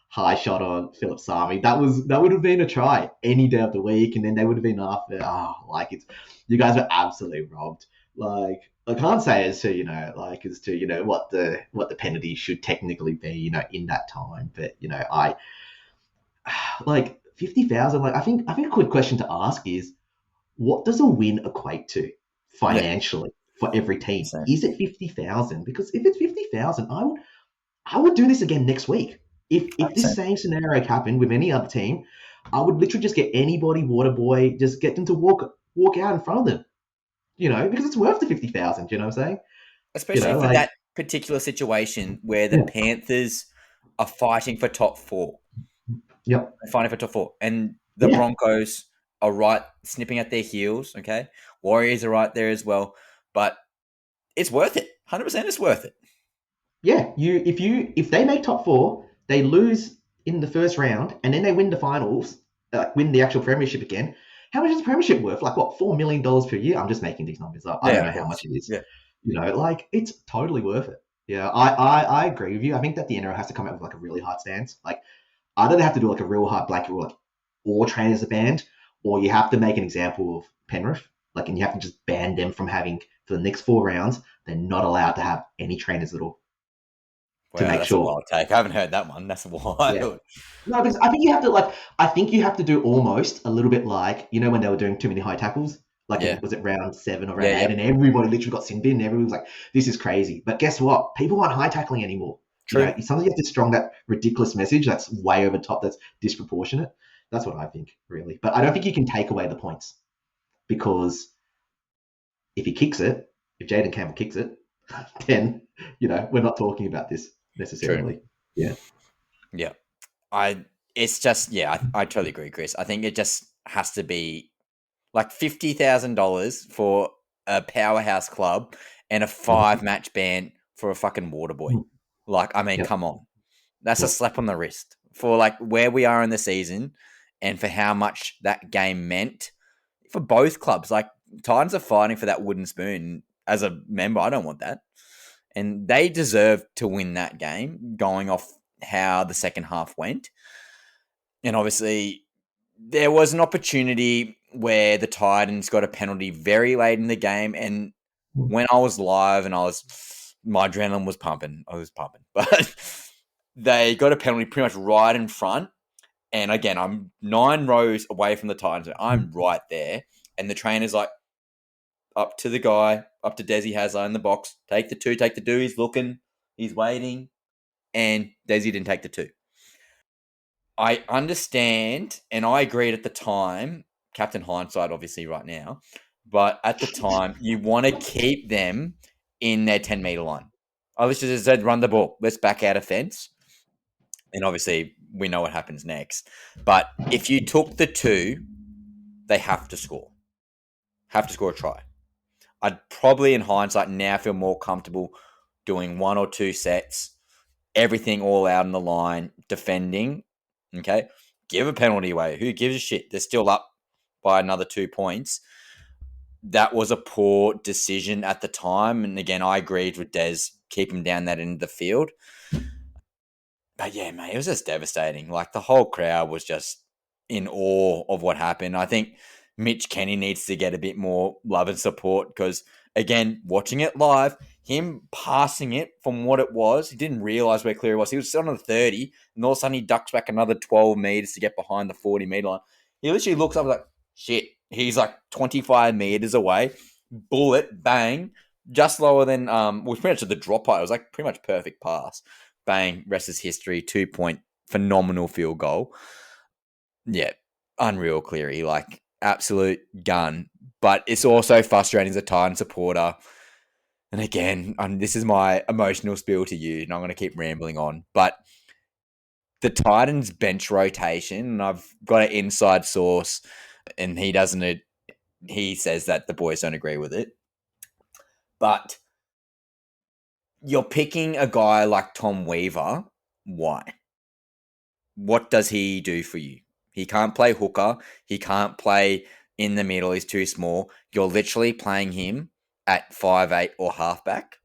high shot on Philip Sami. That would have been a try any day of the week, and then they would have been after. You guys were absolutely robbed. Like, I can't say as to what the penalty should technically be, in that time, but I like 50,000. Like, I think a quick question to ask is, what does a win equate to Yeah. financially for every team? Same. Is it 50,000? Because if it's 50,000, I would do this again next week. If this same scenario happened with any other team, I would literally just get anybody, water boy, just get them to walk out in front of them. Because it's worth the 50,000. You know what I'm saying? Especially for Like, that particular situation where the yeah, Panthers are fighting for top 4. yep, They're fighting for top 4. And the yeah, Broncos are right snipping at their heels, okay? Warriors are right there as well. But it's worth it. 100% it's worth it. yeah. If they make top four, they lose in the first round, and then they win the finals, win the actual premiership again. How much is the premiership worth? Like, what, $4 million per year? I'm just making these numbers up. I Yeah, don't of know how course. much it is. Yeah. Like, it's totally worth it. Yeah, I agree with you. I think that the NRL has to come out with like a really hard stance. Like, either they have to do like a real hard blanket rule, like all trainers are banned, or you have to make an example of Penrith, like, and you have to just ban them from having, for the next 4 rounds, they're not allowed to have any trainers at all, to Wow, make that's a sure. wild take. I haven't heard that one. That's Yeah. wild. No, because I think you have to do almost a little bit like, when they were doing too many high tackles, like Yeah. was it round 7 or Yeah, round 8, yep. and everybody literally got sin bin, and everyone was like, this is crazy. But guess what? People aren't high tackling anymore. True. Sometimes you have to strong that ridiculous message that's way over top, that's disproportionate. That's what I think, really. But I don't think you can take away the points, because if he kicks it, if Jaden Campbell kicks it, then, we're not talking about this True. necessarily. Yeah. Yeah. I totally agree, Chris. I think it just has to be like $50,000 for a powerhouse club and a 5-match ban for a fucking water boy. Like, I mean, Yep. come on. That's a Yep. slap on the wrist for like where we are in the season and for how much that game meant for both clubs. Like, Titans are fighting for that wooden spoon. As a member, I don't want that. And they deserve to win that game, going off how the second half went. And obviously, there was an opportunity where the Titans got a penalty very late in the game. And when I was live and my adrenaline was pumping, but they got a penalty pretty much right in front. And again, I'm 9 rows away from the Titans. I'm right there. And the trainer's like, up to the guy, up to Desi Hazard in the box. Take the 2, take the 2. He's looking, he's waiting. And Desi didn't take the 2. I understand, and I agreed at the time, Captain Hindsight, obviously, right now, but at the time, you want to keep them in their 10-meter line. I literally just said, run the ball. Let's back out a fence. And obviously, we know what happens next. But if you took the 2, they have to score. Have to score a try. I'd probably, in hindsight, now feel more comfortable doing 1 or 2 sets, everything all out on the line, defending. Okay, give a penalty away. Who gives a shit? They're still up by another 2 points. That was a poor decision at the time, and again, I agreed with Des. Keep him down that end of the field. But yeah, mate, it was just devastating. Like, the whole crowd was just in awe of what happened. I think Mitch Kenny needs to get a bit more love and support because, again, watching it live, him passing it from what it was, he didn't realise where Cleary was. He was still on the 30, and all of a sudden he ducks back another 12 metres to get behind the 40-metre line. He literally looks up like, shit, he's like 25 metres away. Bullet, bang, just lower than, was pretty much the drop height. It was like pretty much perfect pass. Bang, rest is history, 2-point, phenomenal field goal. Yeah, unreal Cleary, like absolute gun. But it's also frustrating as a Titan supporter. And again, this is my emotional spiel to you, and I'm going to keep rambling on. But the Titans bench rotation, and I've got an inside source, and he says that the boys don't agree with it. But you're picking a guy like Tom Weaver. Why? What does he do for you? He can't play hooker. He can't play in the middle. He's too small. You're literally playing him at 5'8" or halfback.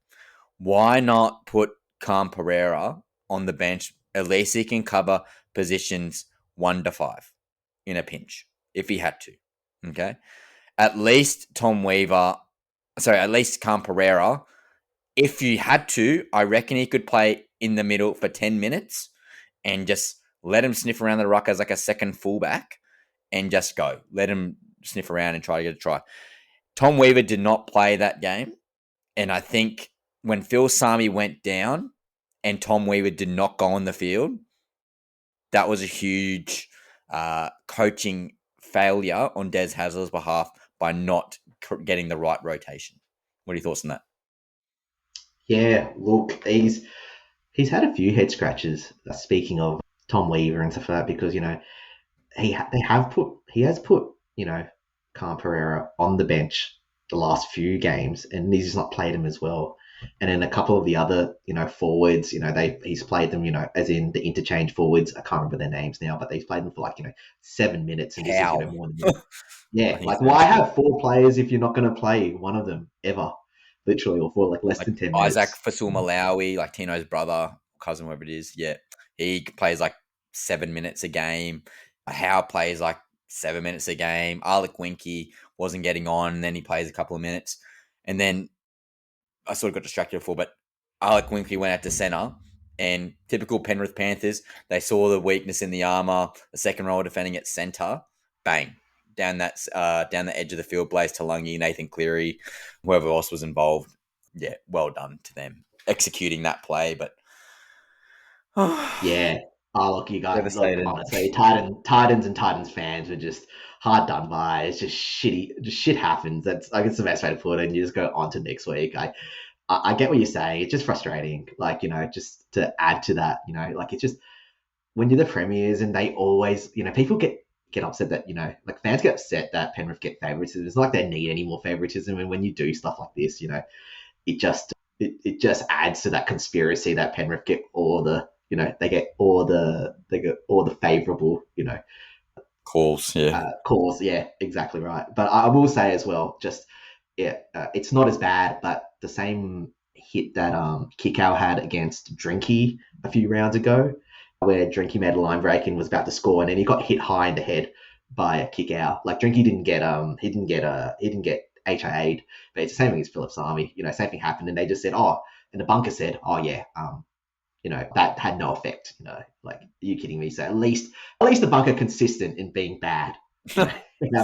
Why not put Cam Pereira on the bench? At least he can cover positions 1 to 5 in a pinch if he had to. Okay. At least at least Cam Pereira, if you had to, I reckon he could play in the middle for 10 minutes and just let him sniff around the ruck as like a second fullback and just go. Let him sniff around and try to get a try. Tom Weaver did not play that game. And I think when Phil Sami went down and Tom Weaver did not go on the field, that was a huge coaching failure on Des Hasler's behalf by not getting the right rotation. What are your thoughts on that? Yeah, look, he's had a few head scratches. Speaking of Tom Weaver and stuff like that, because he has put Cam Pereira on the bench the last few games, and he's just not played him as well. And then a couple of the other forwards, he's played them, as in the interchange forwards. I can't remember their names now, but he's played them for like 7 minutes and just more than yeah. Like why have 4 players if you're not going to play one of them ever? Literally, or for like less than 10 minutes. Isaac Fasul Malawi, like Tino's brother, cousin, whatever it is. Yeah. He plays like 7 minutes a game. Howe plays like 7 minutes a game. Alec Winky wasn't getting on, and then he plays a couple of minutes. And then I sort of got distracted before, but Alec Winky went out to centre, and typical Penrith Panthers, they saw the weakness in the armour, the second row defending at centre, bang, down the edge of the field, Blaze Talangi, Nathan Cleary, whoever else was involved. Yeah, well done to them executing that play. But yeah, look, you guys, look, devastated. honestly, Titans and Titans fans were just hard done by. It's just shitty. Just shit happens. That's like it's the best way to put it. And you just go on to next week. I get what you're saying. It's just frustrating. Like just to add to that, like it's just when you're the premiers and they always, people get upset that like fans get upset that Penrith get favoritism. It's not like they need any more favoritism. And when you do stuff like this, it just adds to that conspiracy that Penrith get all the they get all the favorable calls. Calls. Yeah, exactly right. But I will say as well, just it's not as bad, but the same hit that Kikau had against Drinky a few rounds ago, where Drinky made a line break and was about to score, and then he got hit high in the head by a kick out. Like Drinky didn't get HIA'd, but it's the same thing as Phillips Army. Same thing happened, and they just said, and the bunker said, that had no effect. Like, are you kidding me? So at least the bunker consistent in being bad, not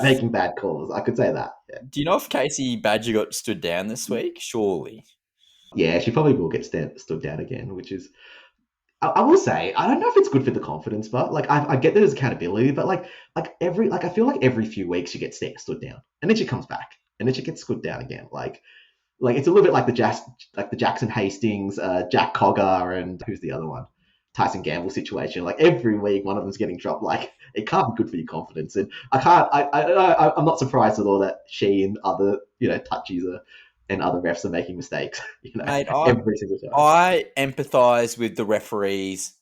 making bad calls. I could say that. Yeah. Do you know if Casey Badger got stood down this week? Surely. Yeah, she probably will get stood down again, which is. I will say, I don't know if it's good for the confidence, but like I get there's accountability, but I feel like every few weeks she gets stood down, and then she comes back, and then she gets stood down again. Like it's a little bit like the Jackson Hastings, Jack Cogger, and who's the other one, Tyson Gamble situation. Like every week, one of them's getting dropped. Like it can't be good for your confidence, and I'm not surprised at all that she and other touchies and other refs are making mistakes. Mate, every single time. I empathise with the referees,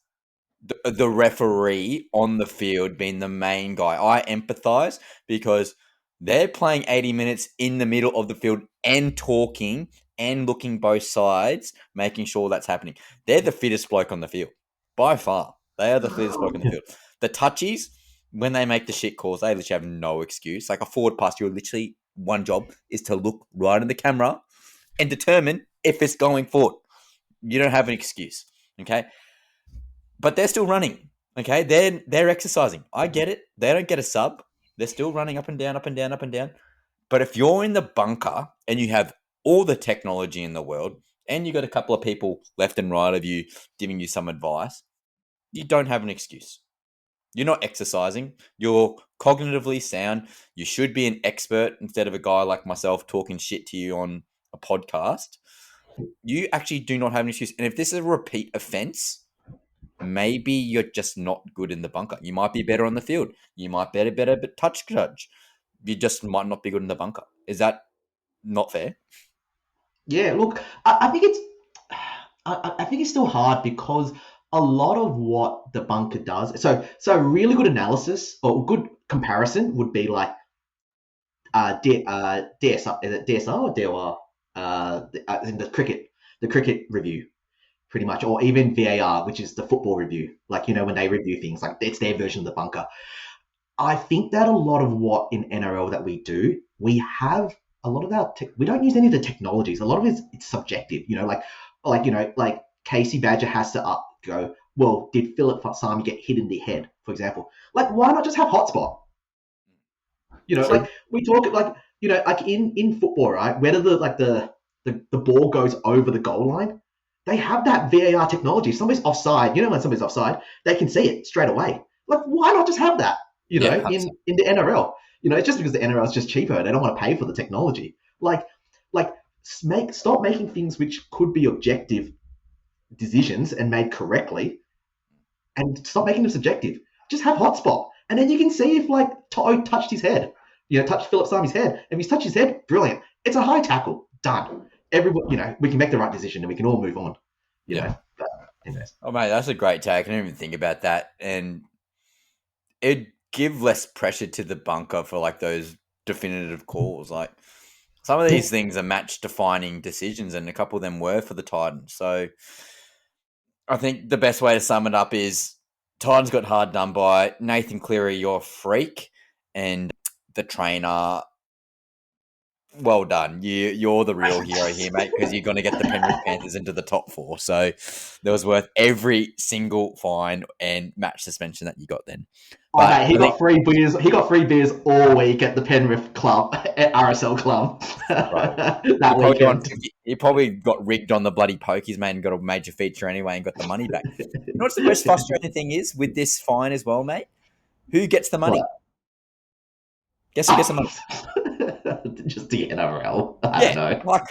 the referee on the field being the main guy. I empathise because they're playing 80 minutes in the middle of the field and talking and looking both sides, making sure that's happening. They're the fittest bloke on the field. By far. They are the fittest bloke on the field. The touchies, when they make the shit calls, they literally have no excuse. Like a forward pass, your literally one job is to look right in the camera and determine if it's going forward. You don't have an excuse, okay? But they're still running, okay? They're exercising. I get it. They don't get a sub. They're still running up and down, up and down, up and down. But if you're in the bunker and you have all the technology in the world and you got a couple of people left and right of you giving you some advice, you don't have an excuse. You're not exercising. You're cognitively sound. You should be an expert instead of a guy like myself talking shit to you on a podcast. You actually do not have an excuse. And if this is a repeat offense, maybe you're just not good in the bunker. You might be better on the field. You might be better but touch judge. You just might not be good in the bunker. Is that not fair? Yeah, look, I think I think it's still hard because a lot of what the bunker does. So really good analysis or good comparison would be like DSR, is it DSR or DOR? In the cricket review, pretty much, or even VAR, which is the football review. Like, when they review things, like it's their version of the bunker. I think that a lot of what in NRL that we do, we have a lot of we don't use any of the technologies. A lot of it's subjective. Like Casey Badger has to go, well, did Philip Sami get hit in the head, for example? Like, why not just have hotspot? Like we talk like like in football, right? Whether the ball goes over the goal line, they have that VAR technology. If somebody's offside, when somebody's offside, they can see it straight away. Like, why not just have that? In the NRL, it's just because the NRL is just cheaper. They don't want to pay for the technology. Stop making things which could be objective decisions and made correctly, and stop making them subjective. Just have hotspot, and then you can see if To'o touched his head, touched Philip Sami's head. If he's touched his head, brilliant. It's a high tackle, done. Everyone, we can make the right decision and we can all move on. But anyways. Oh mate, that's a great take. I didn't even think about that, and it'd give less pressure to the bunker for like those definitive calls. Like some of these things are match-defining decisions, and a couple of them were for the Titans. So I think the best way to sum it up is Titans got hard done by. Nathan Cleary, you're a freak, and the trainer, well done. You're the real hero here, mate, because you're going to get the Penrith Panthers into the top 4. So that was worth every single fine and match suspension that you got then. But he got free beers. He got free beers all week at the Penrith club, at RSL club. Right. He probably got rigged on the bloody pokies, man, and got a major feature anyway and got the money back. You know what's the most frustrating thing is with this fine as well, mate? Who gets the money? What? Guess who gets the money? Just the NRL. I don't know. Like,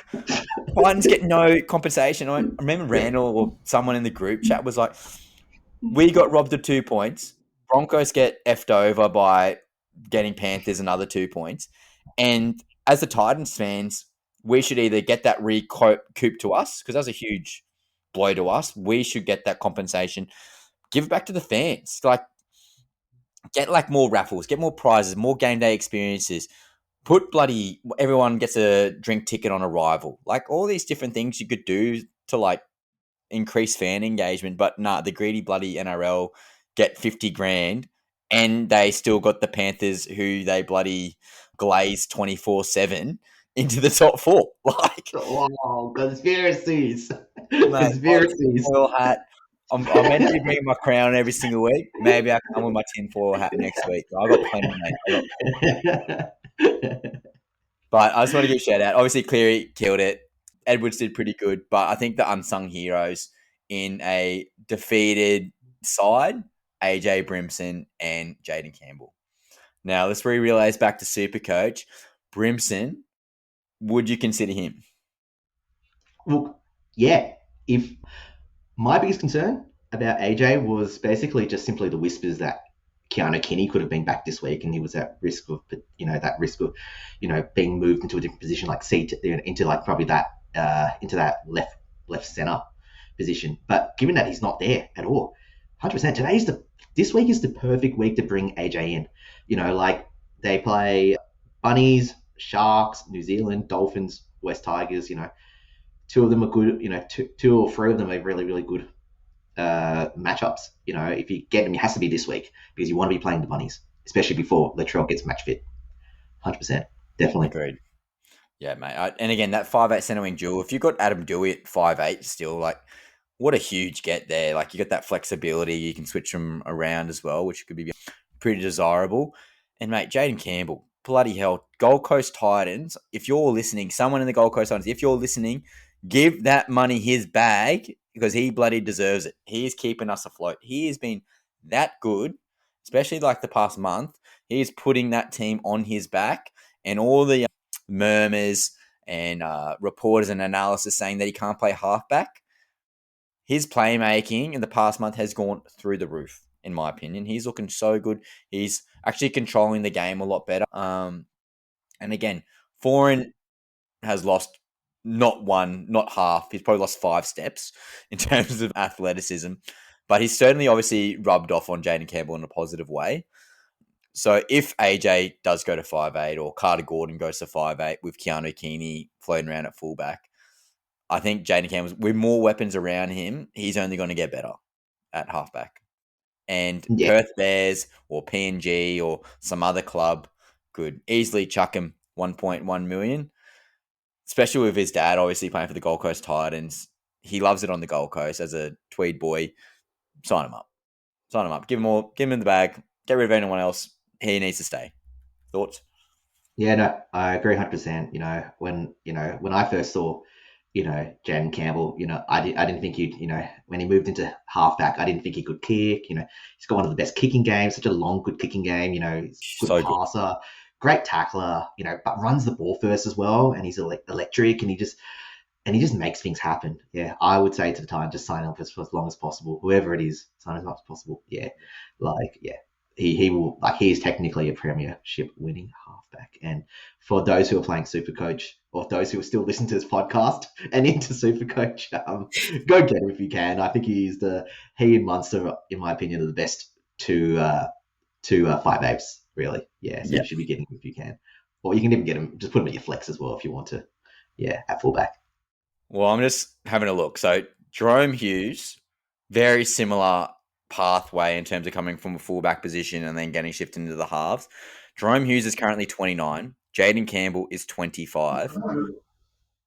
Titans get no compensation. I remember Randall or someone in the group chat was like, we got robbed of 2 points. Broncos get effed over by getting Panthers another 2 points. And as the Titans fans, we should either get that recouped to us, because that's a huge blow to us. We should get that compensation. Give it back to the fans. Like, get like more raffles, get more prizes, more game day experiences. Put everyone gets a drink ticket on arrival. Like all these different things you could do to like increase fan engagement. But nah, the greedy bloody NRL get 50 grand and they still got the Panthers who they bloody glaze 24/7 into the top 4. Like, wow, conspiracies. Mate, Conspiracies. Hat. I'm meant to be bringing my crown every single week. Maybe I can come with my tinfoil hat next week. I got plenty, mate. But I just want to give a shout out. Obviously, Cleary killed it. Edwards did pretty good, but I think the unsung heroes in a defeated side, AJ Brimson and Jaden Campbell. Now, let's re-relays back to Supercoach. Brimson, would you consider him? Look, yeah. If my biggest concern about AJ was basically just simply the whispers that Keanu Kinney could have been back this week, and he was at risk of, being moved into a different position, like into like probably that into that left center position. But given that he's not there at all, 100%. This week is the perfect week to bring AJ in. Like they play Bunnies, Sharks, New Zealand, Dolphins, West Tigers. Two of them are good. Two or three of them are really, really good matchups. If you get them, it has to be this week because you want to be playing the Bunnies. especially before Latrell gets match fit. 100%, definitely. Agreed. Yeah, mate. And again, that 5'8" centre wing duel, if you've got Adam Dewey at 5'8" still, like, what a huge get there. Like, you got that flexibility. You can switch them around as well, which could be pretty desirable. And, mate, Jaden Campbell, bloody hell. Gold Coast Titans, if you're listening, someone in the Gold Coast Titans, if you're listening, give that money his bag because he bloody deserves it. He is keeping us afloat. He has been that good, especially like the past month. He is putting that team on his back, and all the murmurs and reporters and analysis saying that he can't play halfback. His playmaking in the past month has gone through the roof, in my opinion. He's looking so good. He's actually controlling the game a lot better. And again, Foreign has lost not one, not half. He's probably lost 5 steps in terms of athleticism. But he's certainly obviously rubbed off on Jaden Campbell in a positive way. So if AJ does go to 5'8" or Carter Gordon goes to 5'8" with Keanu Keeney floating around at fullback, I think Jaden Campbell, with more weapons around him, he's only going to get better at halfback. And Yeah, Perth Bears or PNG or some other club could easily chuck him 1.1 million, especially with his dad obviously playing for the Gold Coast Titans. He loves it on the Gold Coast as a Tweed boy. Sign him up. Sign him up. Give him all. Give him in the bag. Get rid of anyone else. He needs to stay. Thoughts? yeah, no, I agree 100%. When I first saw, Jaden Campbell, I didn't think he'd, when he moved into halfback, I didn't think he could kick. He's got one of the best kicking games, such a long, good kicking game. He's a good So good. passer, great tackler. But runs the ball first as well, and he's electric, and he just makes things happen. Yeah, I would say to the time, just sign up for as long as possible. Whoever it is, sign as much as possible. Yeah, yeah. He will, like, he is technically a premiership winning halfback. And for those who are playing Supercoach, or those who are still listening to this podcast and into Supercoach, go get him if you can. I think he and Munster, in my opinion, are the best two 5'8", really. Yeah, so you should be getting him if you can. Or you can even get him, just put him at your flex as well if you want to. Yeah, at fullback. Well, I'm just having a look. So Jerome Hughes, very similar pathway in terms of coming from a fullback position and then getting shifted into the halves. Jerome Hughes is currently 29. Jaden Campbell is 25.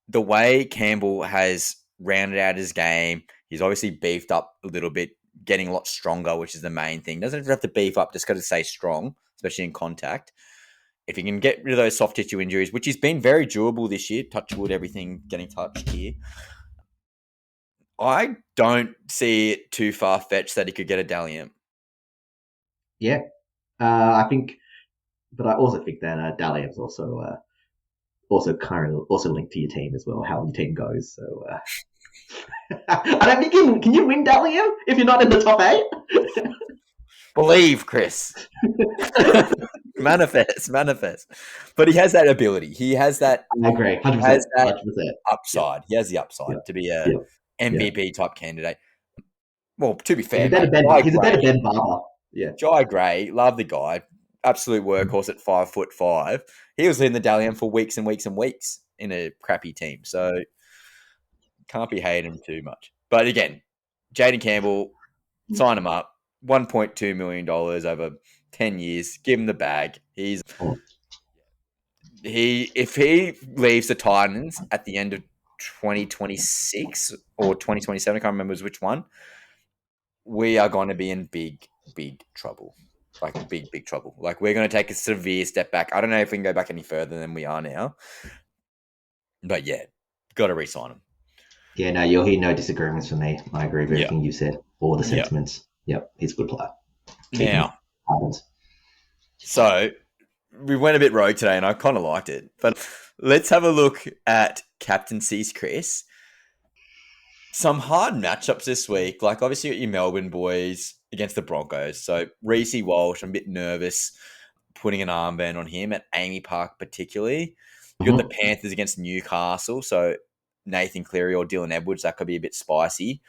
The way Campbell has rounded out his game, he's obviously beefed up a little bit, getting a lot stronger, which is the main thing. Doesn't have to beef up, just got to stay strong, especially in contact. If he can get rid of those soft tissue injuries, which has been very durable this year, touch wood, everything getting touched here, I don't see it too far-fetched that he could get a Dalian. Yeah, I think, but I also think that Dalian's also currently also linked to your team as well, how your team goes. So I don't think can you win Dalian if you're not in the top 8? Believe, Chris. manifest. But he has that ability. He has that. I agree, 100%. Has that 100%. upside. Yep. He has the upside Yep. to be a Yep. MVP type candidate. Well, to be He's fair, a better mate, Ben. He's a better Ben Barber. Yeah. Jai Gray, love the guy. Absolute workhorse at 5'5". He was in the Dalian for weeks and weeks and weeks in a crappy team. So can't be hating him too much. But again, Jaden Campbell, sign him up. $1.2 million over 10 years. Give him the bag. If he leaves the Titans at the end of 2026 or 2027, I can't remember which one, we are going to be in big, big trouble. Like big, big trouble. Like we're going to take a severe step back. I don't know if we can go back any further than we are now. But yeah, got to re-sign him. Yeah, no, you'll hear no disagreements from me. I agree with everything you said. All the sentiments. Yep, he's a good player. Now, so we went a bit rogue today and I kind of liked it. But let's have a look at captaincies, Chris. Some hard matchups this week. Like obviously you got your Melbourne boys against the Broncos. So Reece Walsh, I'm a bit nervous putting an armband on him at Amy Park particularly. You got the Panthers against Newcastle. So Nathan Cleary or Dylan Edwards, that could be a bit spicy.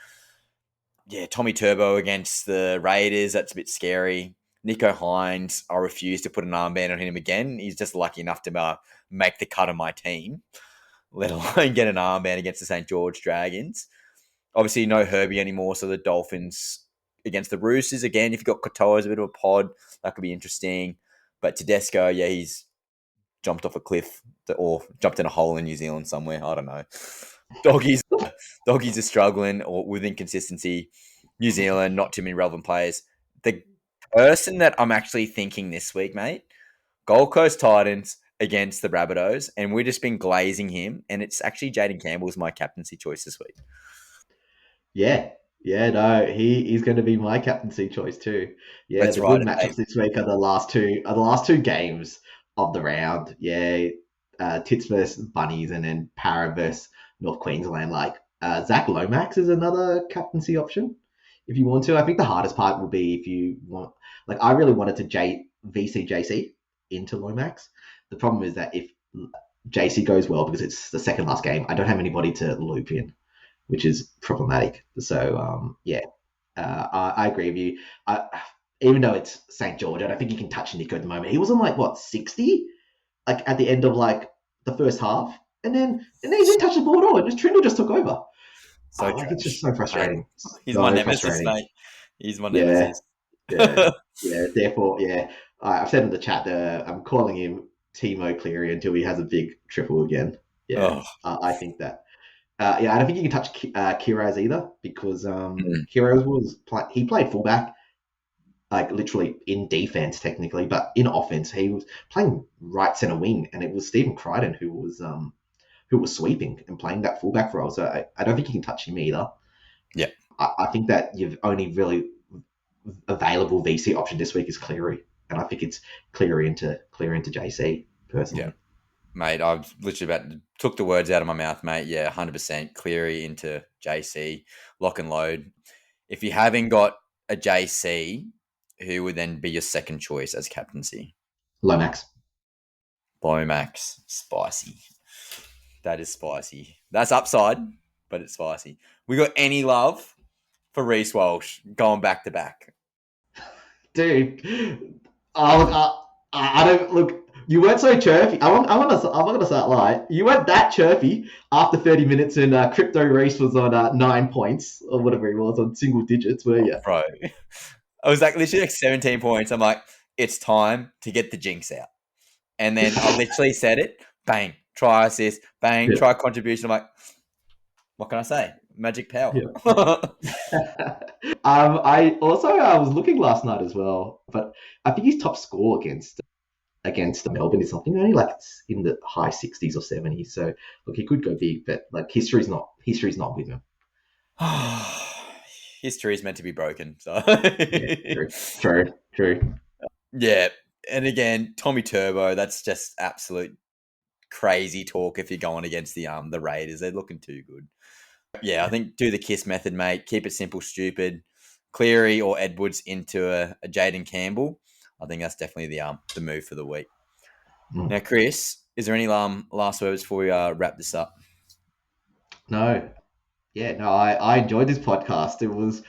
Yeah, Tommy Turbo against the Raiders, that's a bit scary. Nico Hines, I refuse to put an armband on him again. He's just lucky enough to make the cut of my team, let alone get an armband against the St. George Dragons. Obviously, no Herbie anymore, so the Dolphins against the Roosters. Again, if you've got Katoa as a bit of a pod, that could be interesting. But Tedesco, yeah, he's jumped off a cliff or jumped in a hole in New Zealand somewhere. I don't know. Doggies, doggies are struggling or with inconsistency. New Zealand, not too many relevant players. The person that I'm actually thinking this week, mate, Gold Coast Titans against the Rabbitohs, and we've just been glazing him, and it's actually Jaden Campbell's my captaincy choice this week. Yeah. Yeah, no, he's going to be my captaincy choice too. Yeah, Let's the ride good it, mate. matchups this week are the last two games of the round. Yeah, Tits versus Bunnies, and then Para versus North Queensland. Like Zach Lomax is another captaincy option if you want to. I think the hardest part will be if you want. Like I really wanted to VCJC into Lomax. The problem is that if JC goes well because it's the second last game, I don't have anybody to loop in, which is problematic. So I agree with you. Even though it's St. George, I don't think you can touch Nico at the moment. He was on like what 60, like at the end of like the first half, and then he didn't touch the ball at all. It just Trindle just took over. So It's just trash. so I hate him. frustrating. He's my So nemesis, frustrating. mate. He's my Yeah, nemesis. yeah, yeah. Therefore, yeah. I've said in the chat that I'm calling him Timo Cleary until he has a big triple again. Yeah, Oh, I think that. Yeah, I don't think you can touch Kiraz either because mm. Kiraz he played fullback, like literally in defense technically, but in offense he was playing right center wing, and it was Stephen Crichton who was sweeping and playing that fullback role. So I don't think you can touch him either. Yeah. I think that you've only really available VC option this week is Cleary, and I think it's Cleary into JC personally. Yeah. Mate, I've literally took the words out of my mouth, mate. Yeah, 100% Cleary into JC, lock and load. If you haven't got a JC, who would then be your second choice as captaincy? Lomax. Lomax. Spicy. That is spicy. That's upside, but it's spicy. We got any love for Reece Walsh going back to back? Dude, I don't look. You weren't so chirpy. I'm gonna start lying. You weren't that chirpy after 30 minutes, and Crypto Reese was on 9 points or whatever he was on single digits, were you? Bro, I was like literally like 17 points. I'm like, it's time to get the jinx out. And then I literally said it, bang, try assist, bang, Yeah. try contribution. I'm like, what can I say? Magic power. Yeah. I was looking last night as well, but I think his top score against the Melbourne is something only like in the high 60s or 70s. So look, he could go big, but like history's not with him. History is meant to be broken. So Yeah, true. yeah. And again, Tommy Turbo, that's just absolute crazy talk if you're going against the Raiders. They're looking too good. Yeah, I think do the KISS method, mate. Keep it simple, stupid. Cleary or Edwards into a Jaden Campbell. I think that's definitely the move for the week. Now, Chris, is there any last words before we wrap this up? No, yeah, no, I enjoyed this podcast. It was.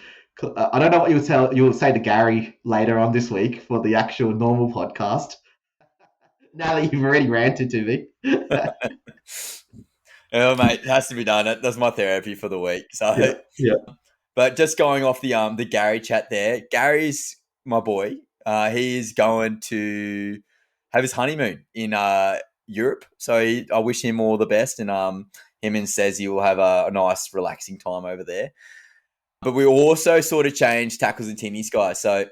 I don't know what you'll say to Gary later on this week for the actual normal podcast. Now that you've already ranted to me. Oh, mate, it has to be done. That's my therapy for the week. So, Yeah. but just going off the Gary chat there, Gary's my boy. He is going to have his honeymoon in Europe. So I wish him all the best, and him and Sezzy will have a nice, relaxing time over there. But we also sort of changed tackles and tinnies, guys. So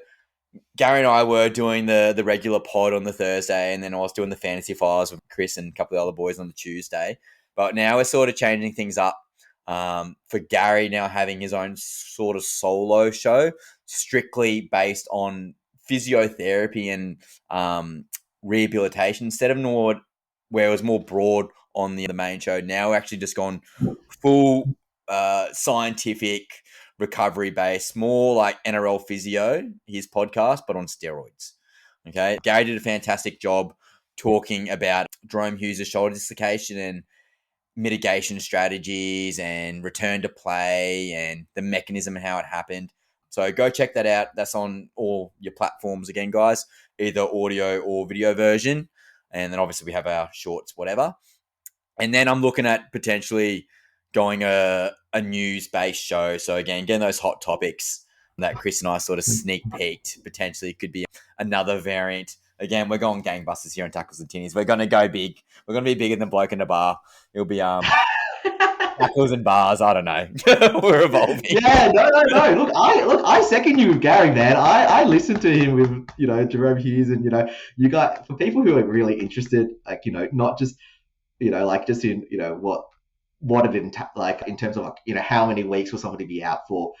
Gary and I were doing the regular pod on the Thursday, and then I was doing the fantasy files with Chris and a couple of other boys on the Tuesday. But now we're sort of changing things up for Gary now having his own sort of solo show, strictly based on physiotherapy and rehabilitation instead of where it was more broad on the main show. Now we're actually just gone full scientific recovery base, more like NRL physio, his podcast, but on steroids. Okay. Gary did a fantastic job talking about Jerome Hughes' shoulder dislocation and mitigation strategies and return to play and the mechanism and how it happened. So go check that out. That's on all your platforms again, guys, either audio or video version. And then obviously we have our shorts, whatever. And then I'm looking at potentially going a news-based show. So again, getting those hot topics that Chris and I sort of sneak peeked potentially could be another variant again, we're going gangbusters here on Tackles and Tinnies. We're going to go big. We're going to be bigger than Bloke in the Bar. It'll be tackles and bars. I don't know. We're evolving. Yeah, no. I second you with Gary, man. I listened to him with Jerome Hughes, and you got, for people who are really interested, like not just like just in what it like in terms of like how many weeks will somebody be out for.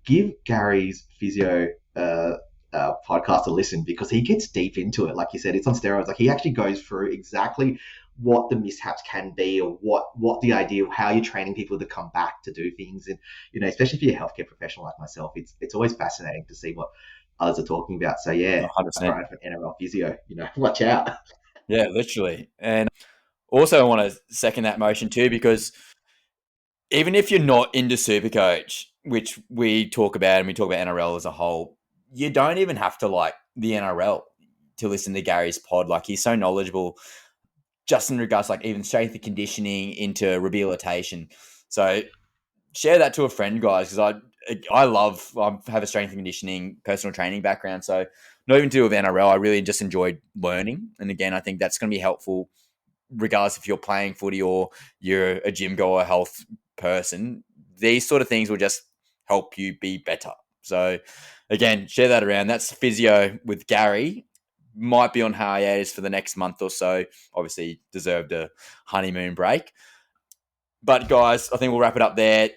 Give Gary's physio podcast a listen, because he gets deep into it. Like you said, it's on steroids. Like he actually goes through exactly what the mishaps can be, or what the idea of how you're training people to come back to do things. And especially if you're a healthcare professional like myself, it's always fascinating to see what others are talking about. So yeah, 100%. for NRL physio, watch out. Yeah, literally. And also I want to second that motion too, because even if you're not into Supercoach, which we talk about, and we talk about NRL as a whole, you don't even have to like the NRL to listen to Gary's pod. Like, he's so knowledgeable just in regards to like even strength and conditioning into rehabilitation. So share that to a friend, guys, because I have a strength and conditioning personal training background. So not even to do with NRL, I really just enjoyed learning. And again, I think that's going to be helpful regardless if you're playing footy or you're a gym goer, health person. These sort of things will just help you be better. So again, share that around. That's physio with Gary. Might be on hiatus for the next month or so. Obviously deserved a honeymoon break. But guys, I think we'll wrap it up there.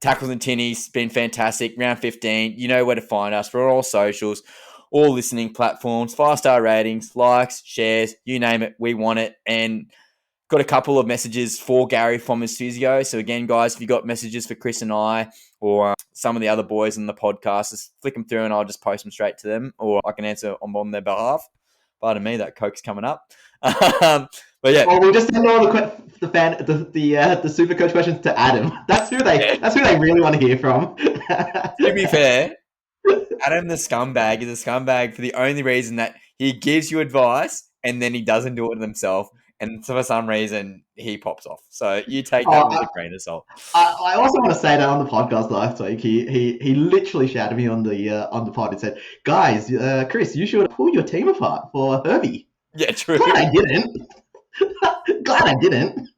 Tackles and Tinnies, been fantastic. Round 15, you know where to find us. We're on all socials, all listening platforms, 5-star ratings, likes, shares, you name it, we want it. And got a couple of messages for Gary from his physio. So again, guys, if you got messages for Chris and I, or some of the other boys in the podcast, just flick them through and I'll just post them straight to them, or I can answer on their behalf. Pardon me, that Coke's coming up. But yeah, we'll just send all the super coach questions to Adam. That's who they really want to hear from. To be fair, Adam the scumbag is a scumbag for the only reason that he gives you advice and then he doesn't do it himself, and for some reason he pops off. So you take that with a grain of salt. I also want to say that on the podcast last week, he literally shouted me on the pod and said, "Guys, Chris, you should pull your team apart for Herbie." Yeah, true. Glad I didn't.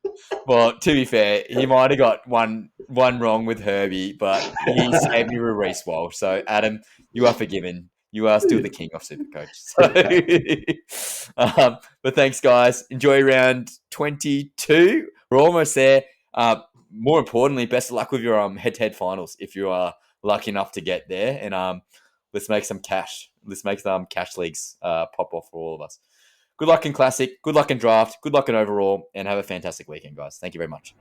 Well, to be fair, he might have got one wrong with Herbie, but he saved me with Reece Walsh. So, Adam, you are forgiven. You are still the king of Supercoach. So, but thanks, guys. Enjoy round 22. We're almost there. More importantly, best of luck with your head-to-head finals if you are lucky enough to get there. And let's make some cash. Let's make some cash leagues pop off for all of us. Good luck in Classic. Good luck in Draft. Good luck in overall. And have a fantastic weekend, guys. Thank you very much.